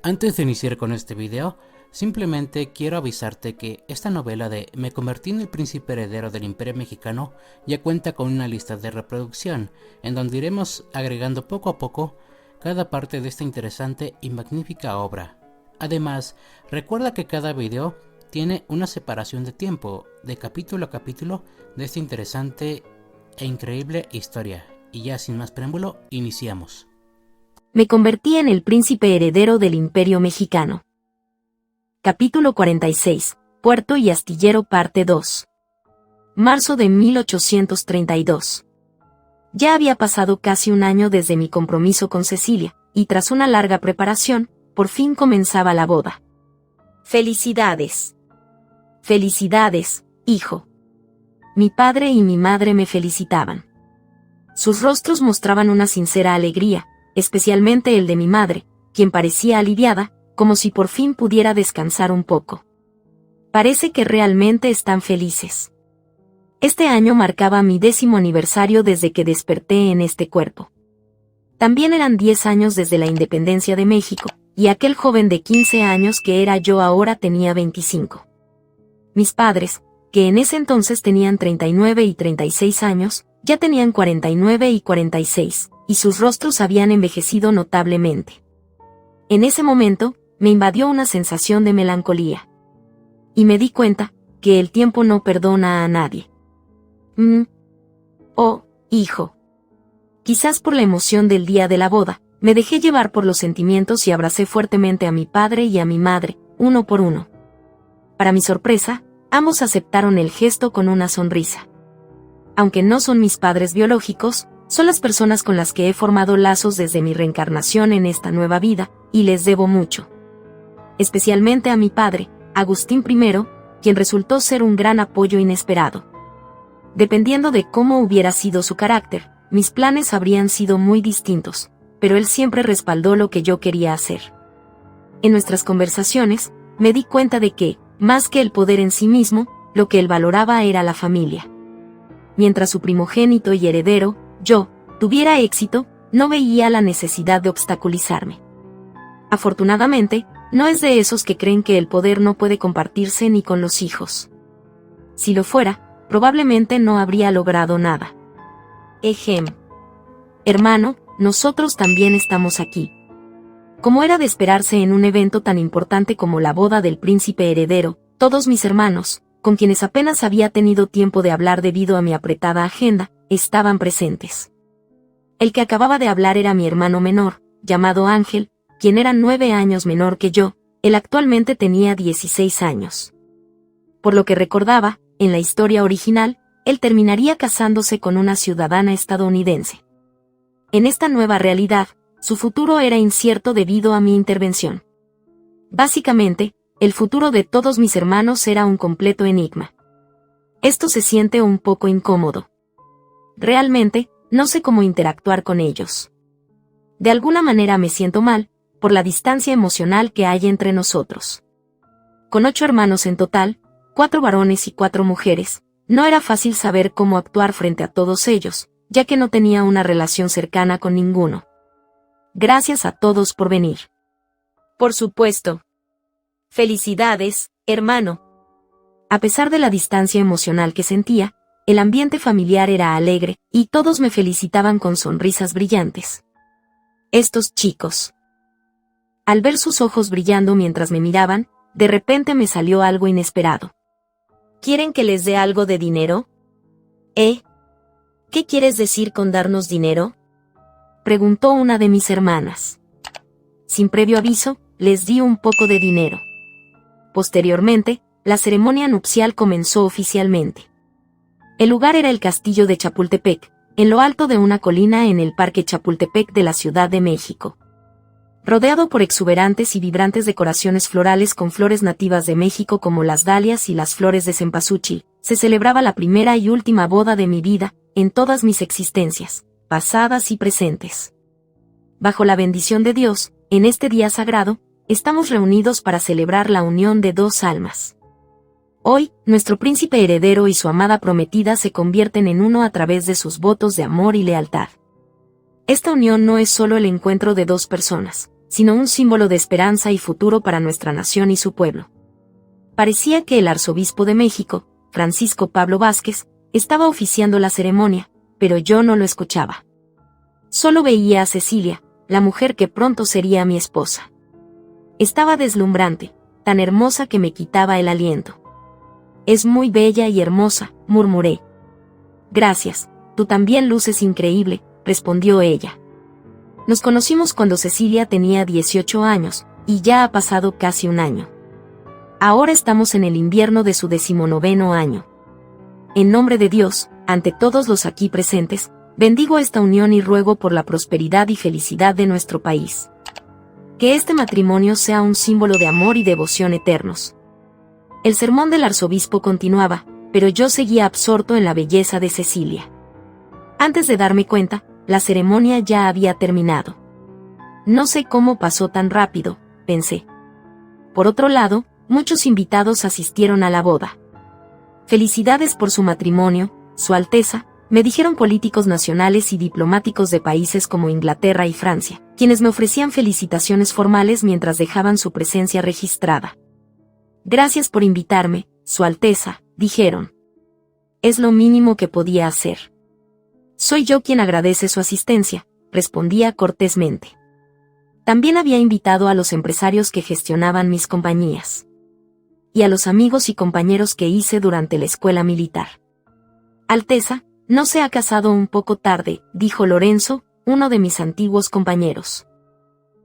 Antes de iniciar con este video, simplemente quiero avisarte que esta novela de Me convertí en el príncipe heredero del Imperio Mexicano ya cuenta con una lista de reproducción, en donde iremos agregando poco a poco cada parte de esta interesante y magnífica obra. Además, recuerda que cada video tiene una separación de tiempo, de capítulo a capítulo, de esta interesante e increíble historia. Y ya sin más preámbulo, iniciamos. Me convertí en el príncipe heredero del Imperio Mexicano. Capítulo 46. Puerto y Astillero parte 2. Marzo de 1832. Ya había pasado casi un año desde mi compromiso con Cecilia, y tras una larga preparación, por fin comenzaba la boda. ¡Felicidades! ¡Felicidades, hijo! Mi padre y mi madre me felicitaban. Sus rostros mostraban una sincera alegría, especialmente el de mi madre, quien parecía aliviada, como si por fin pudiera descansar un poco. Parece que realmente están felices. Este año marcaba mi 10º aniversario desde que desperté en este cuerpo. También eran 10 años desde la independencia de México, y aquel joven de 15 años que era yo ahora tenía 25. Mis padres, que en ese entonces tenían 39 y 36 años, ya tenían 49 y 46, y sus rostros habían envejecido notablemente. En ese momento, me invadió una sensación de melancolía. Y me di cuenta que el tiempo no perdona a nadie. Oh, hijo. Quizás por la emoción del día de la boda, me dejé llevar por los sentimientos y abracé fuertemente a mi padre y a mi madre, uno por uno. Para mi sorpresa, ambos aceptaron el gesto con una sonrisa. Aunque no son mis padres biológicos, son las personas con las que he formado lazos desde mi reencarnación en esta nueva vida, y les debo mucho. Especialmente a mi padre, Agustín I, quien resultó ser un gran apoyo inesperado. Dependiendo de cómo hubiera sido su carácter, mis planes habrían sido muy distintos, pero él siempre respaldó lo que yo quería hacer. En nuestras conversaciones, me di cuenta de que, más que el poder en sí mismo, lo que él valoraba era la familia. Mientras su primogénito y heredero, yo, tuviera éxito, no veía la necesidad de obstaculizarme. Afortunadamente, no es de esos que creen que el poder no puede compartirse ni con los hijos. Si lo fuera, probablemente no habría logrado nada. Hermano, nosotros también estamos aquí. Como era de esperarse en un evento tan importante como la boda del príncipe heredero, todos mis hermanos, con quienes apenas había tenido tiempo de hablar debido a mi apretada agenda, estaban presentes. El que acababa de hablar era mi hermano menor, llamado Ángel, quien era 9 años menor que yo. Él actualmente tenía 16 años. Por lo que recordaba, en la historia original, él terminaría casándose con una ciudadana estadounidense. En esta nueva realidad, su futuro era incierto debido a mi intervención. Básicamente, el futuro de todos mis hermanos era un completo enigma. Esto se siente un poco incómodo. Realmente, no sé cómo interactuar con ellos. De alguna manera me siento mal, por la distancia emocional que hay entre nosotros. Con 8 hermanos en total, 4 varones y 4 mujeres, no era fácil saber cómo actuar frente a todos ellos, ya que no tenía una relación cercana con ninguno. Gracias a todos por venir. Por supuesto. Felicidades, hermano. A pesar de la distancia emocional que sentía, el ambiente familiar era alegre, y todos me felicitaban con sonrisas brillantes. Estos chicos. Al ver sus ojos brillando mientras me miraban, de repente me salió algo inesperado. ¿Quieren que les dé algo de dinero? ¿Qué quieres decir con darnos dinero? Preguntó una de mis hermanas. Sin previo aviso, les di un poco de dinero. Posteriormente, la ceremonia nupcial comenzó oficialmente. El lugar era el castillo de Chapultepec, en lo alto de una colina en el Parque Chapultepec de la Ciudad de México. Rodeado por exuberantes y vibrantes decoraciones florales con flores nativas de México como las dalias y las flores de cempasúchil, se celebraba la primera y última boda de mi vida, en todas mis existencias, pasadas y presentes. Bajo la bendición de Dios, en este día sagrado, estamos reunidos para celebrar la unión de 2 almas. Hoy, nuestro príncipe heredero y su amada prometida se convierten en uno a través de sus votos de amor y lealtad. Esta unión no es solo el encuentro de 2 personas, sino un símbolo de esperanza y futuro para nuestra nación y su pueblo. Parecía que el arzobispo de México, Francisco Pablo Vázquez, estaba oficiando la ceremonia, pero yo no lo escuchaba. Solo veía a Cecilia, la mujer que pronto sería mi esposa. Estaba deslumbrante, tan hermosa que me quitaba el aliento. Es muy bella y hermosa, murmuré. Gracias, tú también luces increíble, respondió ella. Nos conocimos cuando Cecilia tenía 18 años, y ya ha pasado casi un año. Ahora estamos en el invierno de su 19º año. En nombre de Dios, ante todos los aquí presentes, bendigo esta unión y ruego por la prosperidad y felicidad de nuestro país. Que este matrimonio sea un símbolo de amor y devoción eternos. El sermón del arzobispo continuaba, pero yo seguía absorto en la belleza de Cecilia. Antes de darme cuenta, la ceremonia ya había terminado. No sé cómo pasó tan rápido, pensé. Por otro lado, muchos invitados asistieron a la boda. Felicidades por su matrimonio, Su Alteza, me dijeron políticos nacionales y diplomáticos de países como Inglaterra y Francia, quienes me ofrecían felicitaciones formales mientras dejaban su presencia registrada. Gracias por invitarme, Su Alteza, dijeron. Es lo mínimo que podía hacer. Soy yo quien agradece su asistencia, respondía cortésmente. También había invitado a los empresarios que gestionaban mis compañías. Y a los amigos y compañeros que hice durante la escuela militar. Alteza, ¿no se ha casado un poco tarde?, dijo Lorenzo, uno de mis antiguos compañeros.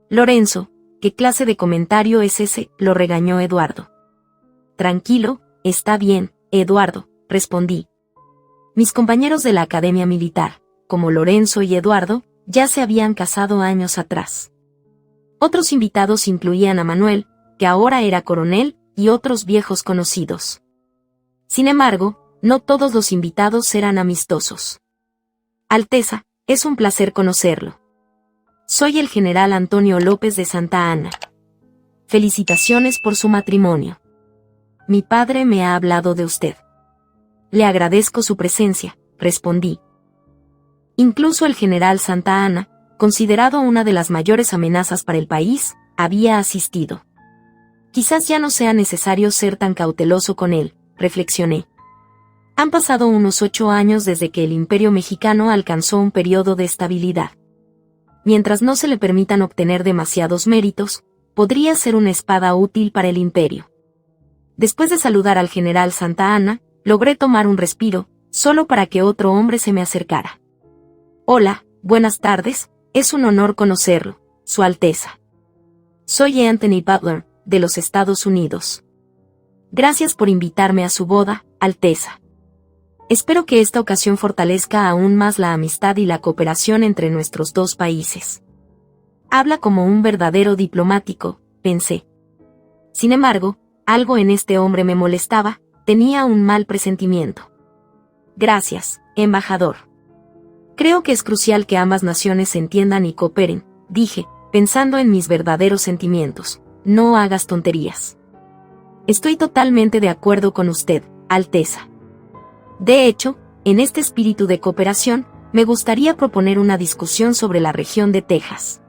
Lorenzo, ¿qué clase de comentario es ese?, lo regañó Eduardo. Tranquilo, está bien, Eduardo, respondí. Mis compañeros de la Academia Militar, como Lorenzo y Eduardo, ya se habían casado años atrás. Otros invitados incluían a Manuel, que ahora era coronel, y otros viejos conocidos. Sin embargo, no todos los invitados eran amistosos. Alteza, es un placer conocerlo. Soy el general Antonio López de Santa Anna. Felicitaciones por su matrimonio. Mi padre me ha hablado de usted. Le agradezco su presencia, respondí. Incluso el general Santa Anna, considerado una de las mayores amenazas para el país, había asistido. Quizás ya no sea necesario ser tan cauteloso con él, reflexioné. Han pasado unos 8 años desde que el Imperio mexicano alcanzó un periodo de estabilidad. Mientras no se le permitan obtener demasiados méritos, podría ser una espada útil para el Imperio. Después de saludar al general Santa Anna, logré tomar un respiro, solo para que otro hombre se me acercara. Hola, buenas tardes, es un honor conocerlo, Su Alteza. Soy Anthony Butler, de los Estados Unidos. Gracias por invitarme a su boda, Alteza. Espero que esta ocasión fortalezca aún más la amistad y la cooperación entre nuestros dos países. Habla como un verdadero diplomático, pensé. Sin embargo, algo en este hombre me molestaba, tenía un mal presentimiento. Gracias, embajador. Creo que es crucial que ambas naciones se entiendan y cooperen, dije, pensando en mis verdaderos sentimientos. No hagas tonterías. Estoy totalmente de acuerdo con usted, Alteza. De hecho, en este espíritu de cooperación, me gustaría proponer una discusión sobre la región de Texas.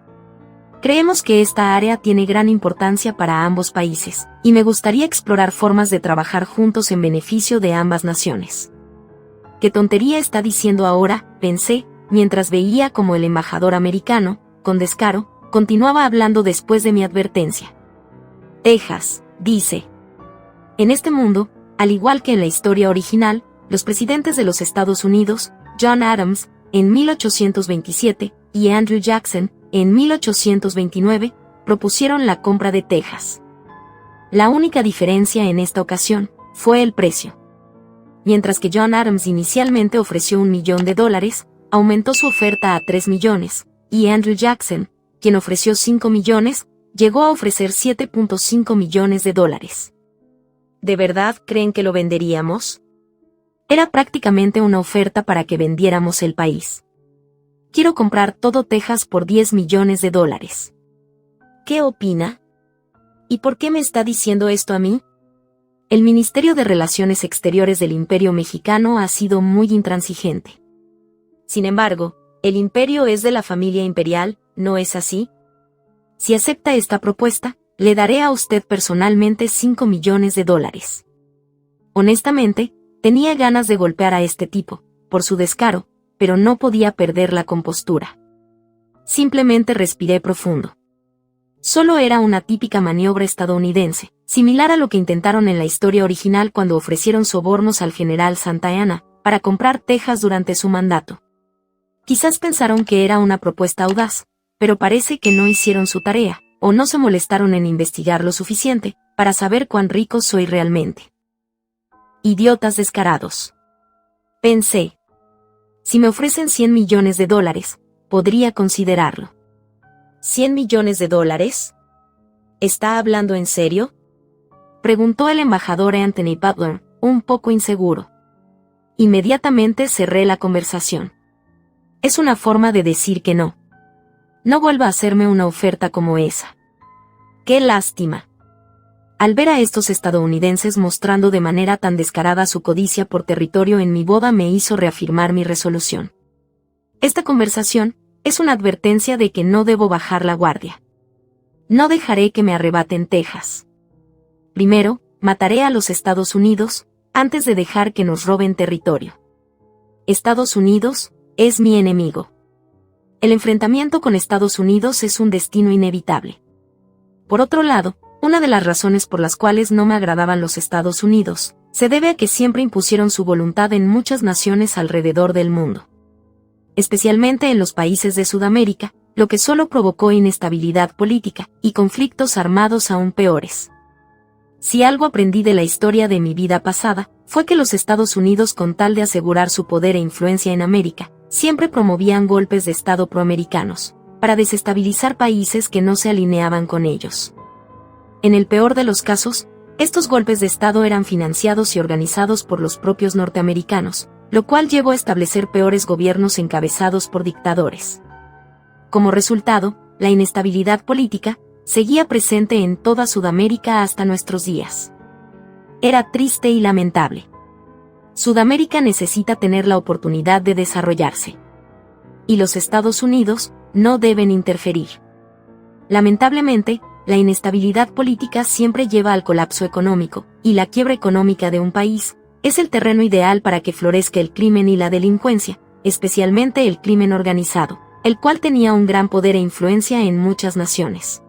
Creemos que esta área tiene gran importancia para ambos países, y me gustaría explorar formas de trabajar juntos en beneficio de ambas naciones. ¿Qué tontería está diciendo ahora?, pensé, mientras veía como el embajador americano, con descaro, continuaba hablando después de mi advertencia. Texas, dice. En este mundo, al igual que en la historia original, los presidentes de los Estados Unidos, John Adams, en 1827, y Andrew Jackson, en 1829, propusieron la compra de Texas. La única diferencia en esta ocasión fue el precio. Mientras que John Adams inicialmente ofreció $1 millón, aumentó su oferta a 3 millones, y Andrew Jackson, quien ofreció 5 millones, llegó a ofrecer $7.5 millones. ¿De verdad creen que lo venderíamos? Era prácticamente una oferta para que vendiéramos el país. Quiero comprar todo Texas por $10 millones. ¿Qué opina? ¿Y por qué me está diciendo esto a mí? El Ministerio de Relaciones Exteriores del Imperio Mexicano ha sido muy intransigente. Sin embargo, el imperio es de la familia imperial, ¿no es así? Si acepta esta propuesta, le daré a usted personalmente $5 millones. Honestamente, tenía ganas de golpear a este tipo, por su descaro, pero no podía perder la compostura. Simplemente respiré profundo. Solo era una típica maniobra estadounidense, similar a lo que intentaron en la historia original cuando ofrecieron sobornos al general Santa Anna para comprar Texas durante su mandato. Quizás pensaron que era una propuesta audaz, pero parece que no hicieron su tarea, o no se molestaron en investigar lo suficiente para saber cuán rico soy realmente. Idiotas descarados. Pensé. Si me ofrecen $100 millones, podría considerarlo. ¿$100 millones? ¿Está hablando en serio? Preguntó el embajador Anthony Butler, un poco inseguro. Inmediatamente cerré la conversación. Es una forma de decir que no. No vuelva a hacerme una oferta como esa. ¡Qué lástima! Al ver a estos estadounidenses mostrando de manera tan descarada su codicia por territorio en mi boda me hizo reafirmar mi resolución. Esta conversación es una advertencia de que no debo bajar la guardia. No dejaré que me arrebaten Texas. Primero, mataré a los Estados Unidos, antes de dejar que nos roben territorio. Estados Unidos es mi enemigo. El enfrentamiento con Estados Unidos es un destino inevitable. Por otro lado, una de las razones por las cuales no me agradaban los Estados Unidos, se debe a que siempre impusieron su voluntad en muchas naciones alrededor del mundo. Especialmente en los países de Sudamérica, lo que solo provocó inestabilidad política y conflictos armados aún peores. Si algo aprendí de la historia de mi vida pasada, fue que los Estados Unidos, con tal de asegurar su poder e influencia en América, siempre promovían golpes de Estado proamericanos, para desestabilizar países que no se alineaban con ellos. En el peor de los casos, estos golpes de Estado eran financiados y organizados por los propios norteamericanos, lo cual llevó a establecer peores gobiernos encabezados por dictadores. Como resultado, la inestabilidad política seguía presente en toda Sudamérica hasta nuestros días. Era triste y lamentable. Sudamérica necesita tener la oportunidad de desarrollarse. Y los Estados Unidos no deben interferir. Lamentablemente, la inestabilidad política siempre lleva al colapso económico, y la quiebra económica de un país es el terreno ideal para que florezca el crimen y la delincuencia, especialmente el crimen organizado, el cual tenía un gran poder e influencia en muchas naciones.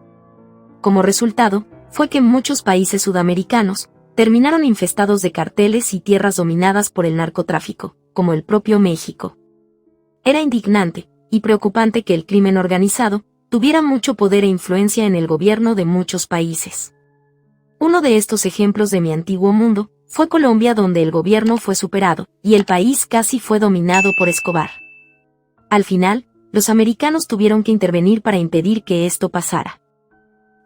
Como resultado, fue que muchos países sudamericanos terminaron infestados de carteles y tierras dominadas por el narcotráfico, como el propio México. Era indignante y preocupante que el crimen organizado tuviera mucho poder e influencia en el gobierno de muchos países. Uno de estos ejemplos de mi antiguo mundo fue Colombia, donde el gobierno fue superado y el país casi fue dominado por Escobar. Al final, los americanos tuvieron que intervenir para impedir que esto pasara.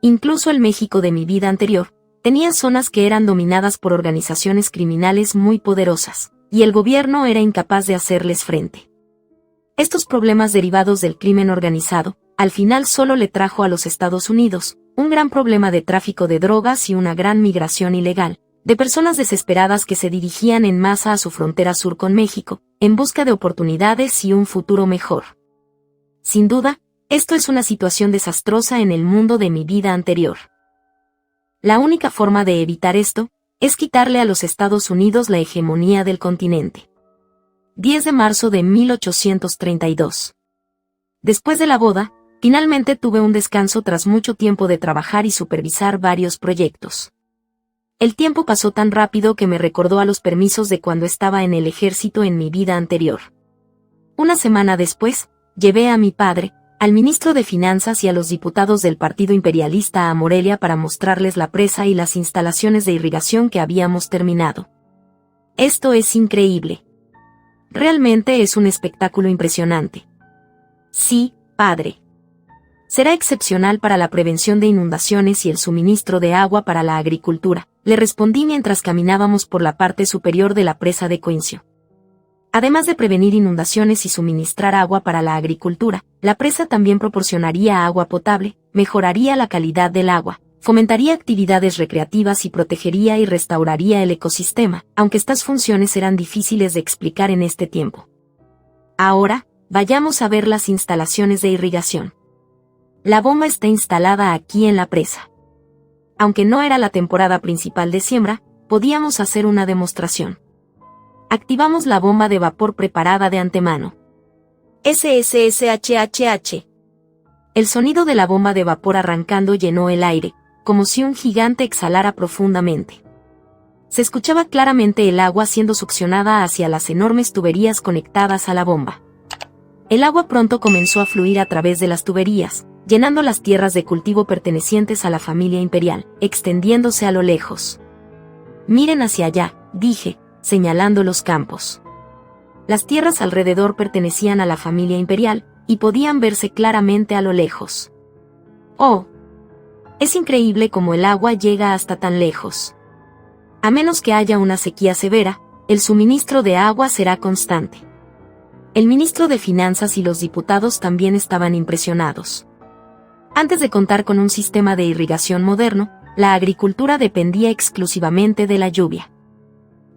Incluso el México de mi vida anterior tenía zonas que eran dominadas por organizaciones criminales muy poderosas, y el gobierno era incapaz de hacerles frente. Estos problemas derivados del crimen organizado, al final solo le trajo a los Estados Unidos un gran problema de tráfico de drogas y una gran migración ilegal, de personas desesperadas que se dirigían en masa a su frontera sur con México, en busca de oportunidades y un futuro mejor. Sin duda, esto es una situación desastrosa en el mundo de mi vida anterior. La única forma de evitar esto es quitarle a los Estados Unidos la hegemonía del continente. 10 de marzo de 1832. Después de la boda, finalmente tuve un descanso tras mucho tiempo de trabajar y supervisar varios proyectos. El tiempo pasó tan rápido que me recordó a los permisos de cuando estaba en el ejército en mi vida anterior. Una semana después, llevé a mi padre, al ministro de Finanzas y a los diputados del Partido Imperialista a Morelia para mostrarles la presa y las instalaciones de irrigación que habíamos terminado. Esto es increíble. Realmente es un espectáculo impresionante. Sí, padre. Será excepcional para la prevención de inundaciones y el suministro de agua para la agricultura, le respondí mientras caminábamos por la parte superior de la presa de Coincio. Además de prevenir inundaciones y suministrar agua para la agricultura, la presa también proporcionaría agua potable, mejoraría la calidad del agua, fomentaría actividades recreativas y protegería y restauraría el ecosistema, aunque estas funciones eran difíciles de explicar en este tiempo. Ahora, vayamos a ver las instalaciones de irrigación. La bomba está instalada aquí en la presa. Aunque no era la temporada principal de siembra, podíamos hacer una demostración. Activamos la bomba de vapor preparada de antemano. SSSHHH. El sonido de la bomba de vapor arrancando llenó el aire, como si un gigante exhalara profundamente. Se escuchaba claramente el agua siendo succionada hacia las enormes tuberías conectadas a la bomba. El agua pronto comenzó a fluir a través de las tuberías, llenando las tierras de cultivo pertenecientes a la familia imperial, extendiéndose a lo lejos. Miren hacia allá, dije, señalando los campos. Las tierras alrededor pertenecían a la familia imperial, y podían verse claramente a lo lejos. ¡Oh! Es increíble cómo el agua llega hasta tan lejos. A menos que haya una sequía severa, el suministro de agua será constante. El ministro de Finanzas y los diputados también estaban impresionados. Antes de contar con un sistema de irrigación moderno, la agricultura dependía exclusivamente de la lluvia.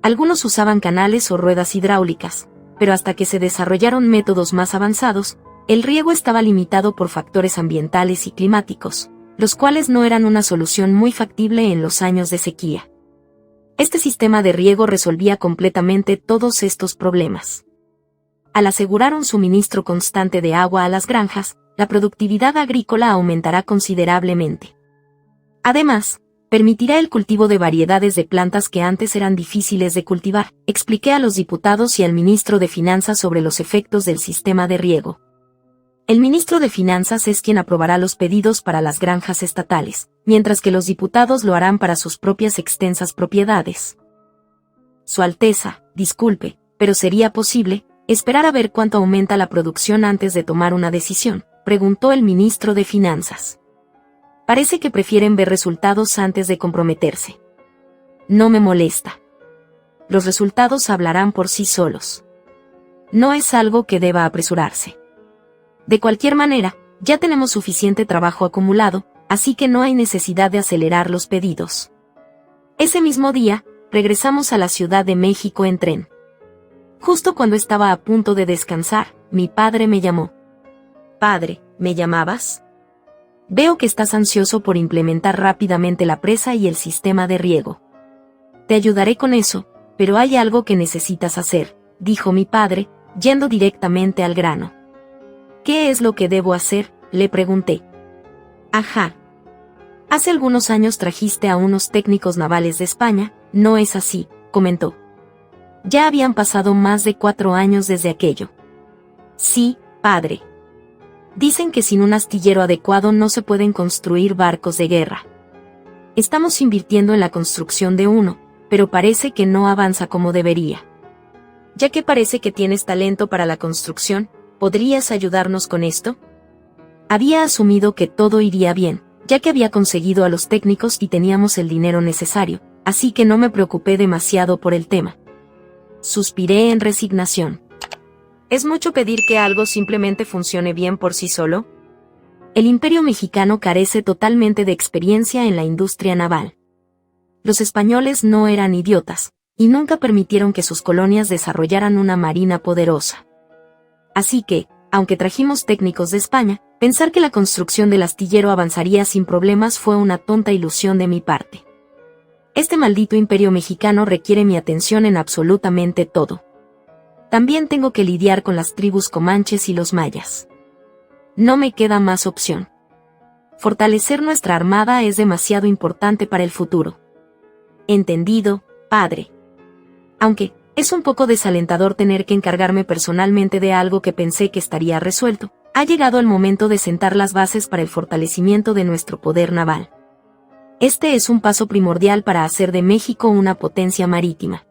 Algunos usaban canales o ruedas hidráulicas, pero hasta que se desarrollaron métodos más avanzados, el riego estaba limitado por factores ambientales y climáticos, los cuales no eran una solución muy factible en los años de sequía. Este sistema de riego resolvía completamente todos estos problemas. Al asegurar un suministro constante de agua a las granjas, la productividad agrícola aumentará considerablemente. Además, permitirá el cultivo de variedades de plantas que antes eran difíciles de cultivar, expliqué a los diputados y al ministro de Finanzas sobre los efectos del sistema de riego. El ministro de Finanzas es quien aprobará los pedidos para las granjas estatales, mientras que los diputados lo harán para sus propias extensas propiedades. Su Alteza, disculpe, pero ¿sería posible esperar a ver cuánto aumenta la producción antes de tomar una decisión?, preguntó el ministro de Finanzas. Parece que prefieren ver resultados antes de comprometerse. No me molesta. Los resultados hablarán por sí solos. No es algo que deba apresurarse. De cualquier manera, ya tenemos suficiente trabajo acumulado, así que no hay necesidad de acelerar los pedidos. Ese mismo día, regresamos a la Ciudad de México en tren. Justo cuando estaba a punto de descansar, mi padre me llamó. «Padre, ¿me llamabas? Veo que estás ansioso por implementar rápidamente la presa y el sistema de riego. Te ayudaré con eso, pero hay algo que necesitas hacer», dijo mi padre, yendo directamente al grano. «¿Qué es lo que debo hacer?», le pregunté. «Ajá. Hace algunos años trajiste a unos técnicos navales de España, ¿no es así?», comentó. Ya habían pasado más de 4 años desde aquello. «Sí, padre. Dicen que sin un astillero adecuado no se pueden construir barcos de guerra. Estamos invirtiendo en la construcción de uno, pero parece que no avanza como debería. Ya que parece que tienes talento para la construcción, ¿podrías ayudarnos con esto?». Había asumido que todo iría bien, ya que había conseguido a los técnicos y teníamos el dinero necesario, así que no me preocupé demasiado por el tema. Suspiré en resignación. ¿Es mucho pedir que algo simplemente funcione bien por sí solo? El Imperio Mexicano carece totalmente de experiencia en la industria naval. Los españoles no eran idiotas, y nunca permitieron que sus colonias desarrollaran una marina poderosa. Así que, aunque trajimos técnicos de España, pensar que la construcción del astillero avanzaría sin problemas fue una tonta ilusión de mi parte. Este maldito imperio mexicano requiere mi atención en absolutamente todo. También tengo que lidiar con las tribus comanches y los mayas. No me queda más opción. Fortalecer nuestra armada es demasiado importante para el futuro. Entendido, padre. Aunque es un poco desalentador tener que encargarme personalmente de algo que pensé que estaría resuelto, ha llegado el momento de sentar las bases para el fortalecimiento de nuestro poder naval. Este es un paso primordial para hacer de México una potencia marítima.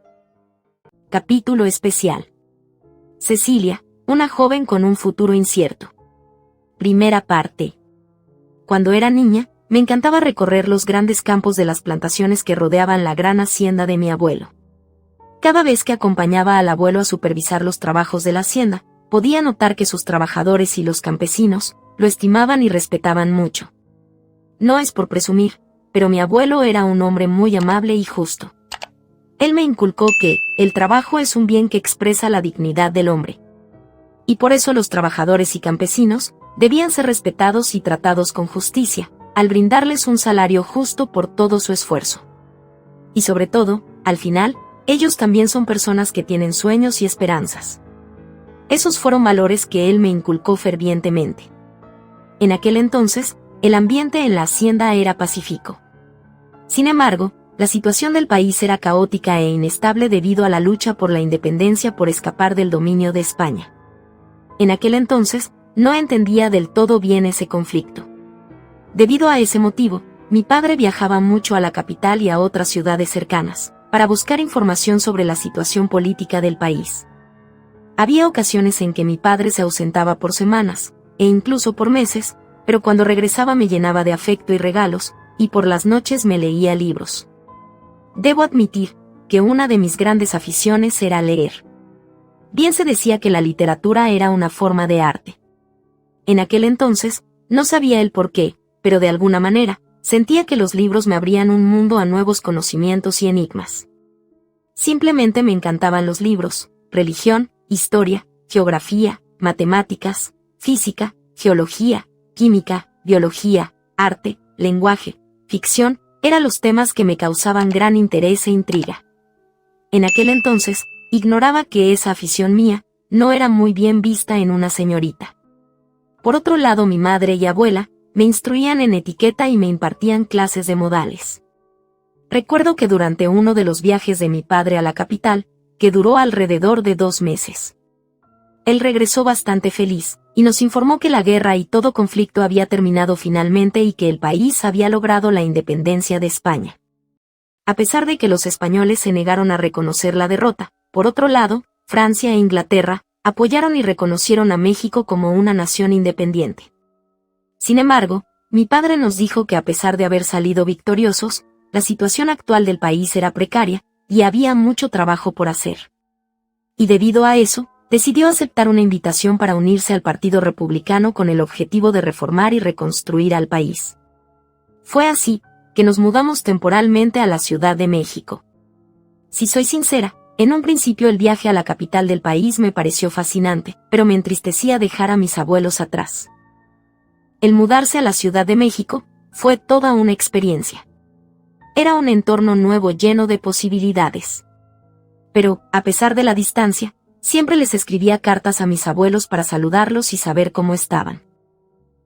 Capítulo especial. Cecilia, una joven con un futuro incierto. Primera parte. Cuando era niña, me encantaba recorrer los grandes campos de las plantaciones que rodeaban la gran hacienda de mi abuelo. Cada vez que acompañaba al abuelo a supervisar los trabajos de la hacienda, podía notar que sus trabajadores y los campesinos lo estimaban y respetaban mucho. No es por presumir, pero mi abuelo era un hombre muy amable y justo. Él me inculcó que el trabajo es un bien que expresa la dignidad del hombre. Y por eso los trabajadores y campesinos debían ser respetados y tratados con justicia, al brindarles un salario justo por todo su esfuerzo. Y sobre todo, al final, ellos también son personas que tienen sueños y esperanzas. Esos fueron valores que él me inculcó fervientemente. En aquel entonces, el ambiente en la hacienda era pacífico. Sin embargo, la situación del país era caótica e inestable debido a la lucha por la independencia por escapar del dominio de España. En aquel entonces, no entendía del todo bien ese conflicto. Debido a ese motivo, mi padre viajaba mucho a la capital y a otras ciudades cercanas, para buscar información sobre la situación política del país. Había ocasiones en que mi padre se ausentaba por semanas, e incluso por meses, pero cuando regresaba me llenaba de afecto y regalos, y por las noches me leía libros. Debo admitir que una de mis grandes aficiones era leer. Bien se decía que la literatura era una forma de arte. En aquel entonces, no sabía el por qué, pero de alguna manera, sentía que los libros me abrían un mundo a nuevos conocimientos y enigmas. Simplemente me encantaban los libros, religión, historia, geografía, matemáticas, física, geología, química, biología, arte, lenguaje, ficción, eran los temas que me causaban gran interés e intriga. En aquel entonces, ignoraba que esa afición mía no era muy bien vista en una señorita. Por otro lado, mi madre y abuela me instruían en etiqueta y me impartían clases de modales. Recuerdo que durante uno de los viajes de mi padre a la capital, que duró alrededor de 2 meses, él regresó bastante feliz, y nos informó que la guerra y todo conflicto había terminado finalmente y que el país había logrado la independencia de España. A pesar de que los españoles se negaron a reconocer la derrota, por otro lado, Francia e Inglaterra apoyaron y reconocieron a México como una nación independiente. Sin embargo, mi padre nos dijo que a pesar de haber salido victoriosos, la situación actual del país era precaria, y había mucho trabajo por hacer. Y debido a eso, decidió aceptar una invitación para unirse al Partido Republicano con el objetivo de reformar y reconstruir al país. Fue así que nos mudamos temporalmente a la Ciudad de México. Si soy sincera, en un principio el viaje a la capital del país me pareció fascinante, pero me entristecía dejar a mis abuelos atrás. El mudarse a la Ciudad de México fue toda una experiencia. Era un entorno nuevo lleno de posibilidades. Pero, a pesar de la distancia, siempre les escribía cartas a mis abuelos para saludarlos y saber cómo estaban.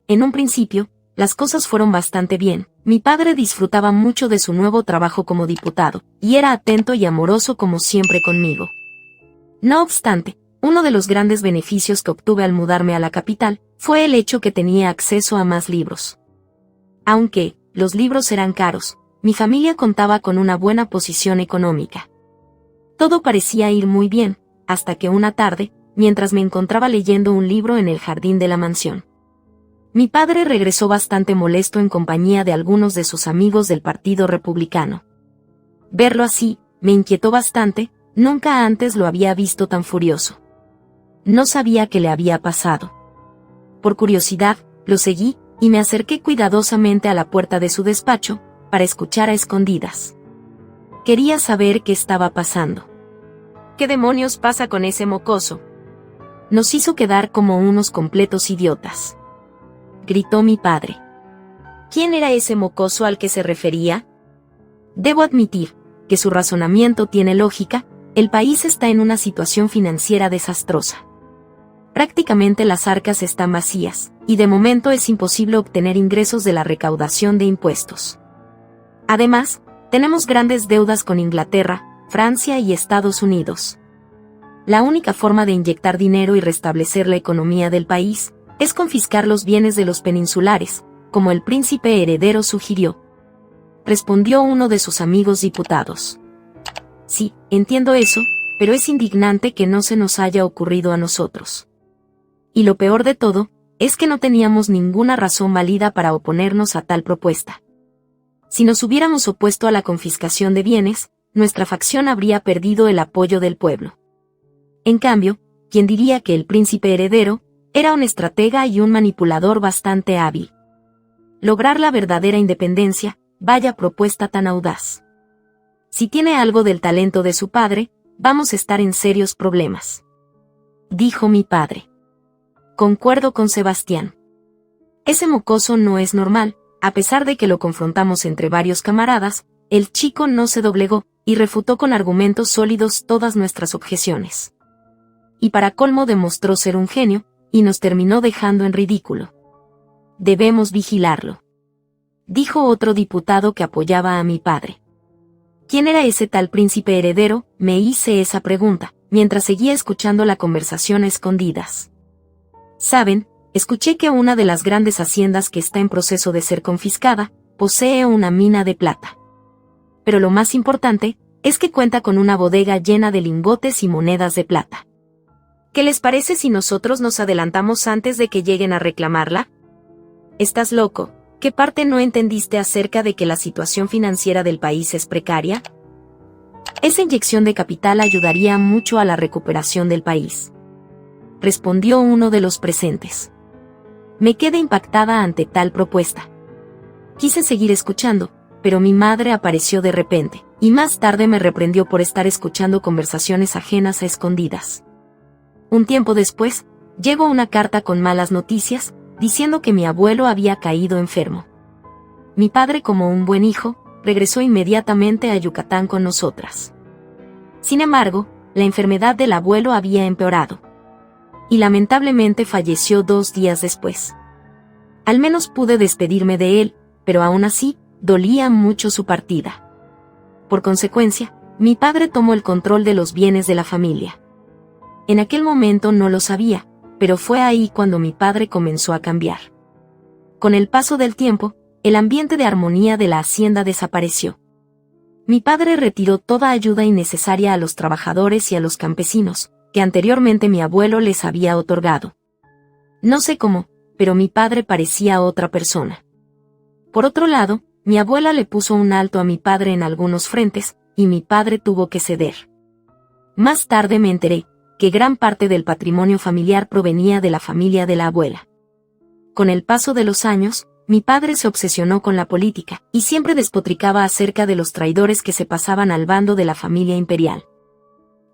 En un principio, las cosas fueron bastante bien. Mi padre disfrutaba mucho de su nuevo trabajo como diputado, y era atento y amoroso como siempre conmigo. No obstante, uno de los grandes beneficios que obtuve al mudarme a la capital fue el hecho que tenía acceso a más libros. Aunque los libros eran caros, mi familia contaba con una buena posición económica. Todo parecía ir muy bien, hasta que una tarde, mientras me encontraba leyendo un libro en el jardín de la mansión, mi padre regresó bastante molesto en compañía de algunos de sus amigos del Partido Republicano. Verlo así, me inquietó bastante, nunca antes lo había visto tan furioso. No sabía qué le había pasado. Por curiosidad, lo seguí, y me acerqué cuidadosamente a la puerta de su despacho, para escuchar a escondidas. Quería saber qué estaba pasando. ¿Qué demonios pasa con ese mocoso? Nos hizo quedar como unos completos idiotas, gritó mi padre. ¿Quién era ese mocoso al que se refería? Debo admitir que su razonamiento tiene lógica. El país está en una situación financiera desastrosa. Prácticamente las arcas están vacías, y de momento es imposible obtener ingresos de la recaudación de impuestos. Además, tenemos grandes deudas con Inglaterra, Francia y Estados Unidos. La única forma de inyectar dinero y restablecer la economía del país es confiscar los bienes de los peninsulares, como el príncipe heredero sugirió, respondió uno de sus amigos diputados. Sí, entiendo eso, pero es indignante que no se nos haya ocurrido a nosotros. Y lo peor de todo, es que no teníamos ninguna razón válida para oponernos a tal propuesta. Si nos hubiéramos opuesto a la confiscación de bienes, nuestra facción habría perdido el apoyo del pueblo. En cambio, ¿quién diría que el príncipe heredero era un estratega y un manipulador bastante hábil? Lograr la verdadera independencia, vaya propuesta tan audaz. Si tiene algo del talento de su padre, vamos a estar en serios problemas, dijo mi padre. Concuerdo con Sebastián. Ese mocoso no es normal. A pesar de que lo confrontamos entre varios camaradas, el chico no se doblegó y refutó con argumentos sólidos todas nuestras objeciones. Y para colmo demostró ser un genio, y nos terminó dejando en ridículo. Debemos vigilarlo, dijo otro diputado que apoyaba a mi padre. ¿Quién era ese tal príncipe heredero? Me hice esa pregunta, mientras seguía escuchando la conversación a escondidas. Saben, escuché que una de las grandes haciendas que está en proceso de ser confiscada, posee una mina de plata. Pero lo más importante, es que cuenta con una bodega llena de lingotes y monedas de plata. ¿Qué les parece si nosotros nos adelantamos antes de que lleguen a reclamarla? ¿Estás loco? ¿Qué parte no entendiste acerca de que la situación financiera del país es precaria? Esa inyección de capital ayudaría mucho a la recuperación del país, respondió uno de los presentes. Me quedé impactada ante tal propuesta. Quise seguir escuchando, pero mi madre apareció de repente, y más tarde me reprendió por estar escuchando conversaciones ajenas a escondidas. Un tiempo después, llegó una carta con malas noticias, diciendo que mi abuelo había caído enfermo. Mi padre, como un buen hijo, regresó inmediatamente a Yucatán con nosotras. Sin embargo, la enfermedad del abuelo había empeorado, y lamentablemente falleció 2 días después. Al menos pude despedirme de él, pero aún así, dolía mucho su partida. Por consecuencia, mi padre tomó el control de los bienes de la familia. En aquel momento no lo sabía, pero fue ahí cuando mi padre comenzó a cambiar. Con el paso del tiempo, el ambiente de armonía de la hacienda desapareció. Mi padre retiró toda ayuda innecesaria a los trabajadores y a los campesinos, que anteriormente mi abuelo les había otorgado. No sé cómo, pero mi padre parecía otra persona. Por otro lado, mi abuela le puso un alto a mi padre en algunos frentes, y mi padre tuvo que ceder. Más tarde me enteré que gran parte del patrimonio familiar provenía de la familia de la abuela. Con el paso de los años, mi padre se obsesionó con la política, y siempre despotricaba acerca de los traidores que se pasaban al bando de la familia imperial.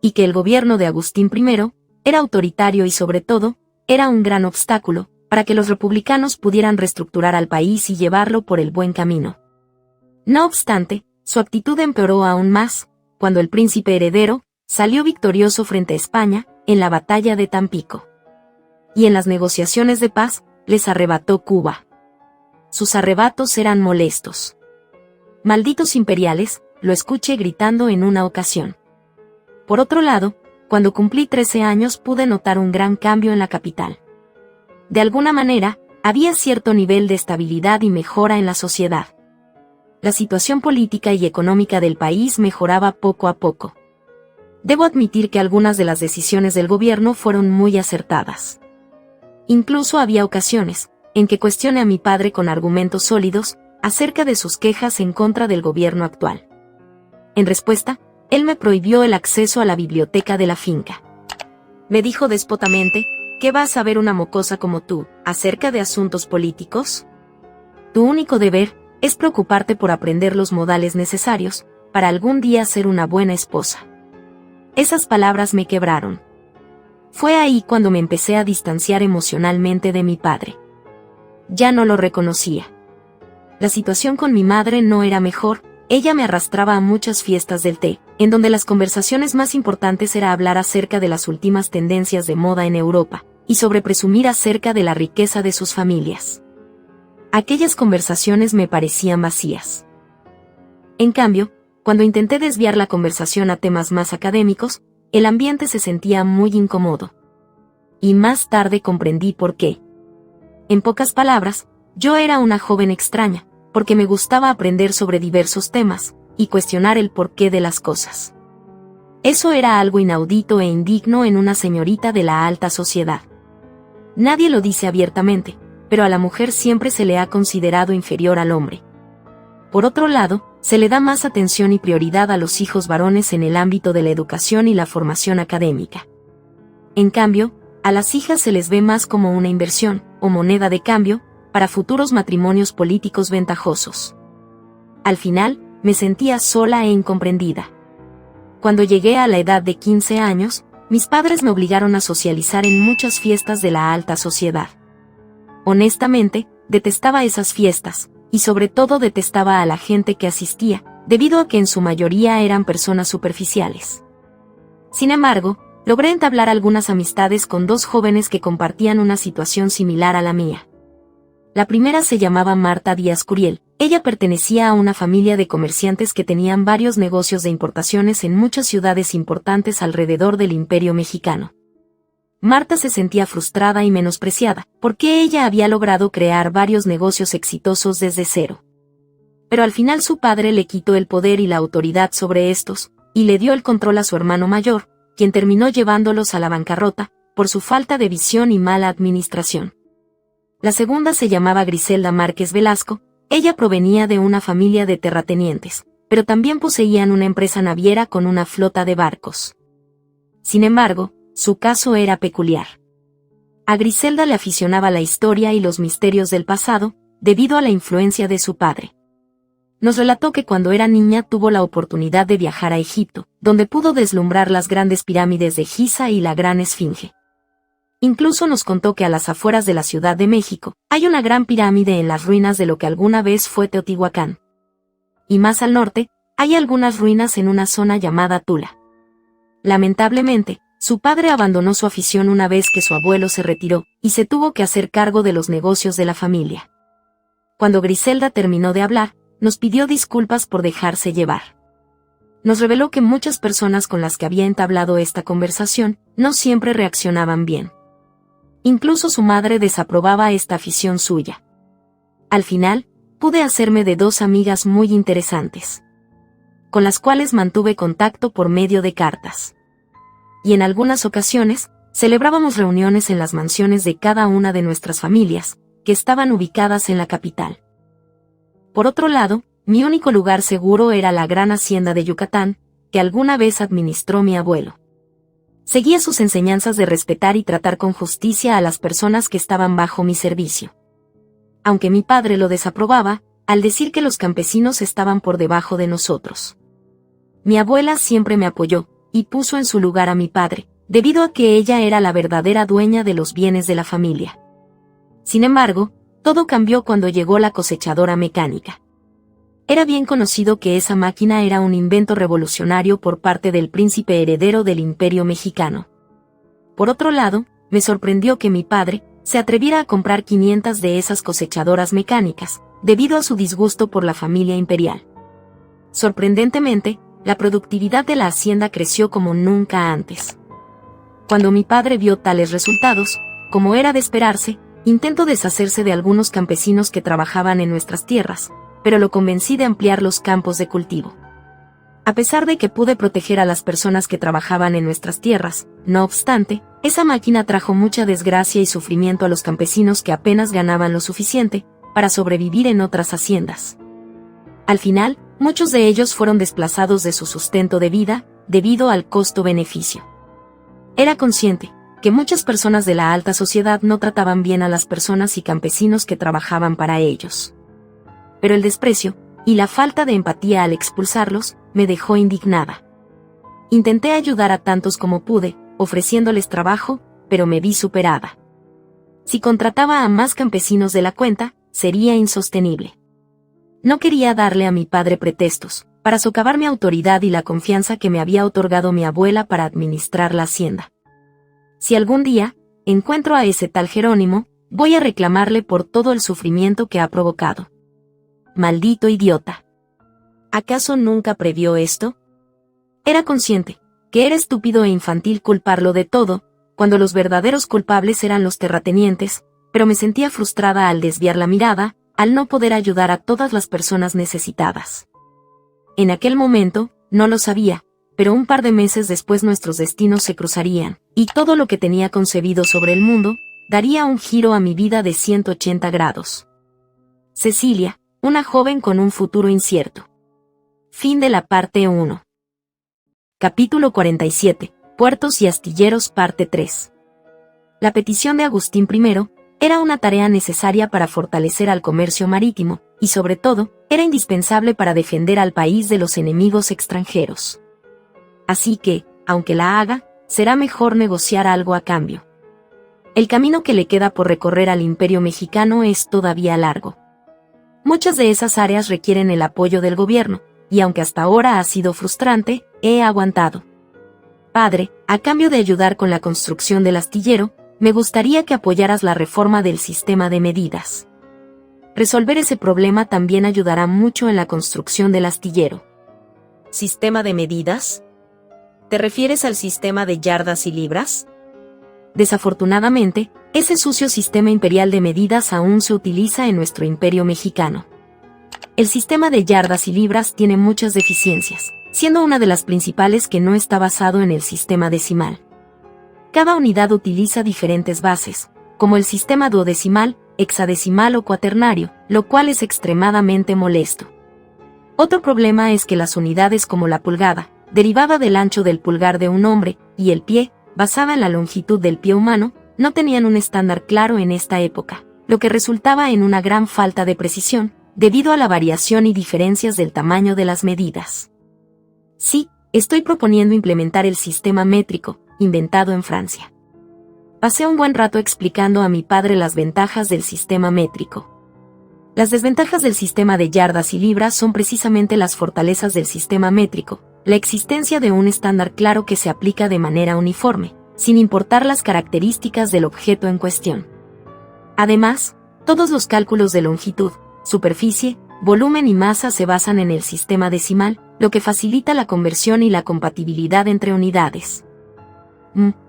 Y que el gobierno de Agustín I era autoritario y sobre todo, era un gran obstáculo para que los republicanos pudieran reestructurar al país y llevarlo por el buen camino. No obstante, su actitud empeoró aún más, cuando el príncipe heredero salió victorioso frente a España, en la batalla de Tampico. Y en las negociaciones de paz, les arrebató Cuba. Sus arrebatos eran molestos. Malditos imperiales, lo escuché gritando en una ocasión. Por otro lado, cuando cumplí 13 años pude notar un gran cambio en la capital. De alguna manera, había cierto nivel de estabilidad y mejora en la sociedad. La situación política y económica del país mejoraba poco a poco. Debo admitir que algunas de las decisiones del gobierno fueron muy acertadas. Incluso había ocasiones en que cuestioné a mi padre con argumentos sólidos acerca de sus quejas en contra del gobierno actual. En respuesta, él me prohibió el acceso a la biblioteca de la finca. Me dijo despotamente, ¿qué va a saber una mocosa como tú acerca de asuntos políticos? Tu único deber es preocuparte por aprender los modales necesarios para algún día ser una buena esposa. Esas palabras me quebraron. Fue ahí cuando me empecé a distanciar emocionalmente de mi padre. Ya no lo reconocía. La situación con mi madre no era mejor, ella me arrastraba a muchas fiestas del té, en donde las conversaciones más importantes era hablar acerca de las últimas tendencias de moda en Europa, y sobre presumir acerca de la riqueza de sus familias. Aquellas conversaciones me parecían vacías. En cambio, cuando intenté desviar la conversación a temas más académicos, el ambiente se sentía muy incómodo. Y más tarde comprendí por qué. En pocas palabras, yo era una joven extraña, porque me gustaba aprender sobre diversos temas, y cuestionar el porqué de las cosas. Eso era algo inaudito e indigno en una señorita de la alta sociedad. Nadie lo dice abiertamente, pero a la mujer siempre se le ha considerado inferior al hombre. Por otro lado, se le da más atención y prioridad a los hijos varones en el ámbito de la educación y la formación académica. En cambio, a las hijas se les ve más como una inversión, o moneda de cambio, para futuros matrimonios políticos ventajosos. Al final, me sentía sola e incomprendida. Cuando llegué a la edad de 15 años, mis padres me obligaron a socializar en muchas fiestas de la alta sociedad. Honestamente, detestaba esas fiestas, y sobre todo detestaba a la gente que asistía, debido a que en su mayoría eran personas superficiales. Sin embargo, logré entablar algunas amistades con dos jóvenes que compartían una situación similar a la mía. La primera se llamaba Marta Díaz Curiel. Ella pertenecía a una familia de comerciantes que tenían varios negocios de importaciones en muchas ciudades importantes alrededor del Imperio Mexicano. Marta se sentía frustrada y menospreciada, porque ella había logrado crear varios negocios exitosos desde cero. Pero al final su padre le quitó el poder y la autoridad sobre estos, y le dio el control a su hermano mayor, quien terminó llevándolos a la bancarrota, por su falta de visión y mala administración. La segunda se llamaba Griselda Márquez Velasco. Ella provenía de una familia de terratenientes, pero también poseían una empresa naviera con una flota de barcos. Sin embargo, su caso era peculiar. A Griselda le aficionaba la historia y los misterios del pasado, debido a la influencia de su padre. Nos relató que cuando era niña tuvo la oportunidad de viajar a Egipto, donde pudo deslumbrar las grandes pirámides de Giza y la Gran Esfinge. Incluso nos contó que a las afueras de la Ciudad de México, hay una gran pirámide en las ruinas de lo que alguna vez fue Teotihuacán. Y más al norte, hay algunas ruinas en una zona llamada Tula. Lamentablemente, su padre abandonó su afición una vez que su abuelo se retiró, y se tuvo que hacer cargo de los negocios de la familia. Cuando Griselda terminó de hablar, nos pidió disculpas por dejarse llevar. Nos reveló que muchas personas con las que había entablado esta conversación, no siempre reaccionaban bien. Incluso su madre desaprobaba esta afición suya. Al final, pude hacerme de dos amigas muy interesantes, con las cuales mantuve contacto por medio de cartas. Y en algunas ocasiones, celebrábamos reuniones en las mansiones de cada una de nuestras familias, que estaban ubicadas en la capital. Por otro lado, mi único lugar seguro era la gran hacienda de Yucatán, que alguna vez administró mi abuelo. Seguía sus enseñanzas de respetar y tratar con justicia a las personas que estaban bajo mi servicio. Aunque mi padre lo desaprobaba, al decir que los campesinos estaban por debajo de nosotros. Mi abuela siempre me apoyó, y puso en su lugar a mi padre, debido a que ella era la verdadera dueña de los bienes de la familia. Sin embargo, todo cambió cuando llegó la cosechadora mecánica. Era bien conocido que esa máquina era un invento revolucionario por parte del príncipe heredero del Imperio Mexicano. Por otro lado, me sorprendió que mi padre se atreviera a comprar 500 de esas cosechadoras mecánicas, debido a su disgusto por la familia imperial. Sorprendentemente, la productividad de la hacienda creció como nunca antes. Cuando mi padre vio tales resultados, como era de esperarse, intentó deshacerse de algunos campesinos que trabajaban en nuestras tierras, pero lo convencí de ampliar los campos de cultivo. A pesar de que pude proteger a las personas que trabajaban en nuestras tierras, no obstante, esa máquina trajo mucha desgracia y sufrimiento a los campesinos que apenas ganaban lo suficiente para sobrevivir en otras haciendas. Al final, muchos de ellos fueron desplazados de su sustento de vida, debido al costo-beneficio. Era consciente que muchas personas de la alta sociedad no trataban bien a las personas y campesinos que trabajaban para ellos. Pero el desprecio y la falta de empatía al expulsarlos me dejó indignada. Intenté ayudar a tantos como pude, ofreciéndoles trabajo, pero me vi superada. Si contrataba a más campesinos de la cuenta, sería insostenible. No quería darle a mi padre pretextos para socavar mi autoridad y la confianza que me había otorgado mi abuela para administrar la hacienda. Si algún día encuentro a ese tal Jerónimo, voy a reclamarle por todo el sufrimiento que ha provocado. Maldito idiota. ¿Acaso nunca previó esto? Era consciente que era estúpido e infantil culparlo de todo, cuando los verdaderos culpables eran los terratenientes, pero me sentía frustrada al desviar la mirada, al no poder ayudar a todas las personas necesitadas. En aquel momento, no lo sabía, pero un par de meses después nuestros destinos se cruzarían, y todo lo que tenía concebido sobre el mundo, daría un giro a mi vida de 180 grados. Cecilia, una joven con un futuro incierto. Fin de la parte 1. Capítulo 47. Puertos y astilleros, parte 3. La petición de Agustín I era una tarea necesaria para fortalecer al comercio marítimo, y sobre todo, era indispensable para defender al país de los enemigos extranjeros. Así que, aunque la haga, será mejor negociar algo a cambio. El camino que le queda por recorrer al Imperio mexicano es todavía largo. Muchas de esas áreas requieren el apoyo del gobierno, y aunque hasta ahora ha sido frustrante, he aguantado. Padre, a cambio de ayudar con la construcción del astillero, me gustaría que apoyaras la reforma del sistema de medidas. Resolver ese problema también ayudará mucho en la construcción del astillero. ¿Sistema de medidas? ¿Te refieres al sistema de yardas y libras? Desafortunadamente, ese sucio sistema imperial de medidas aún se utiliza en nuestro imperio mexicano. El sistema de yardas y libras tiene muchas deficiencias, siendo una de las principales que no está basado en el sistema decimal. Cada unidad utiliza diferentes bases, como el sistema duodecimal, hexadecimal o cuaternario, lo cual es extremadamente molesto. Otro problema es que las unidades como la pulgada, derivada del ancho del pulgar de un hombre, y el pie, basada en la longitud del pie humano, no tenían un estándar claro en esta época, lo que resultaba en una gran falta de precisión, debido a la variación y diferencias del tamaño de las medidas. Sí, estoy proponiendo implementar el sistema métrico, inventado en Francia. Pasé un buen rato explicando a mi padre las ventajas del sistema métrico. Las desventajas del sistema de yardas y libras son precisamente las fortalezas del sistema métrico, la existencia de un estándar claro que se aplica de manera uniforme, sin importar las características del objeto en cuestión. Además, todos los cálculos de longitud, superficie, volumen y masa se basan en el sistema decimal, lo que facilita la conversión y la compatibilidad entre unidades.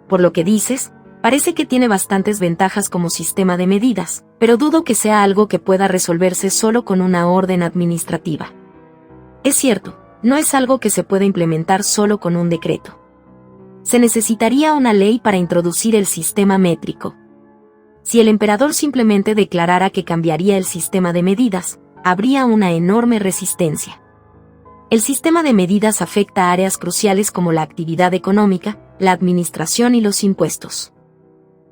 Por lo que dices, parece que tiene bastantes ventajas como sistema de medidas, pero dudo que sea algo que pueda resolverse solo con una orden administrativa. Es cierto, no es algo que se pueda implementar solo con un decreto. Se necesitaría una ley para introducir el sistema métrico. Si el emperador simplemente declarara que cambiaría el sistema de medidas, habría una enorme resistencia. El sistema de medidas afecta a áreas cruciales como la actividad económica, la administración y los impuestos.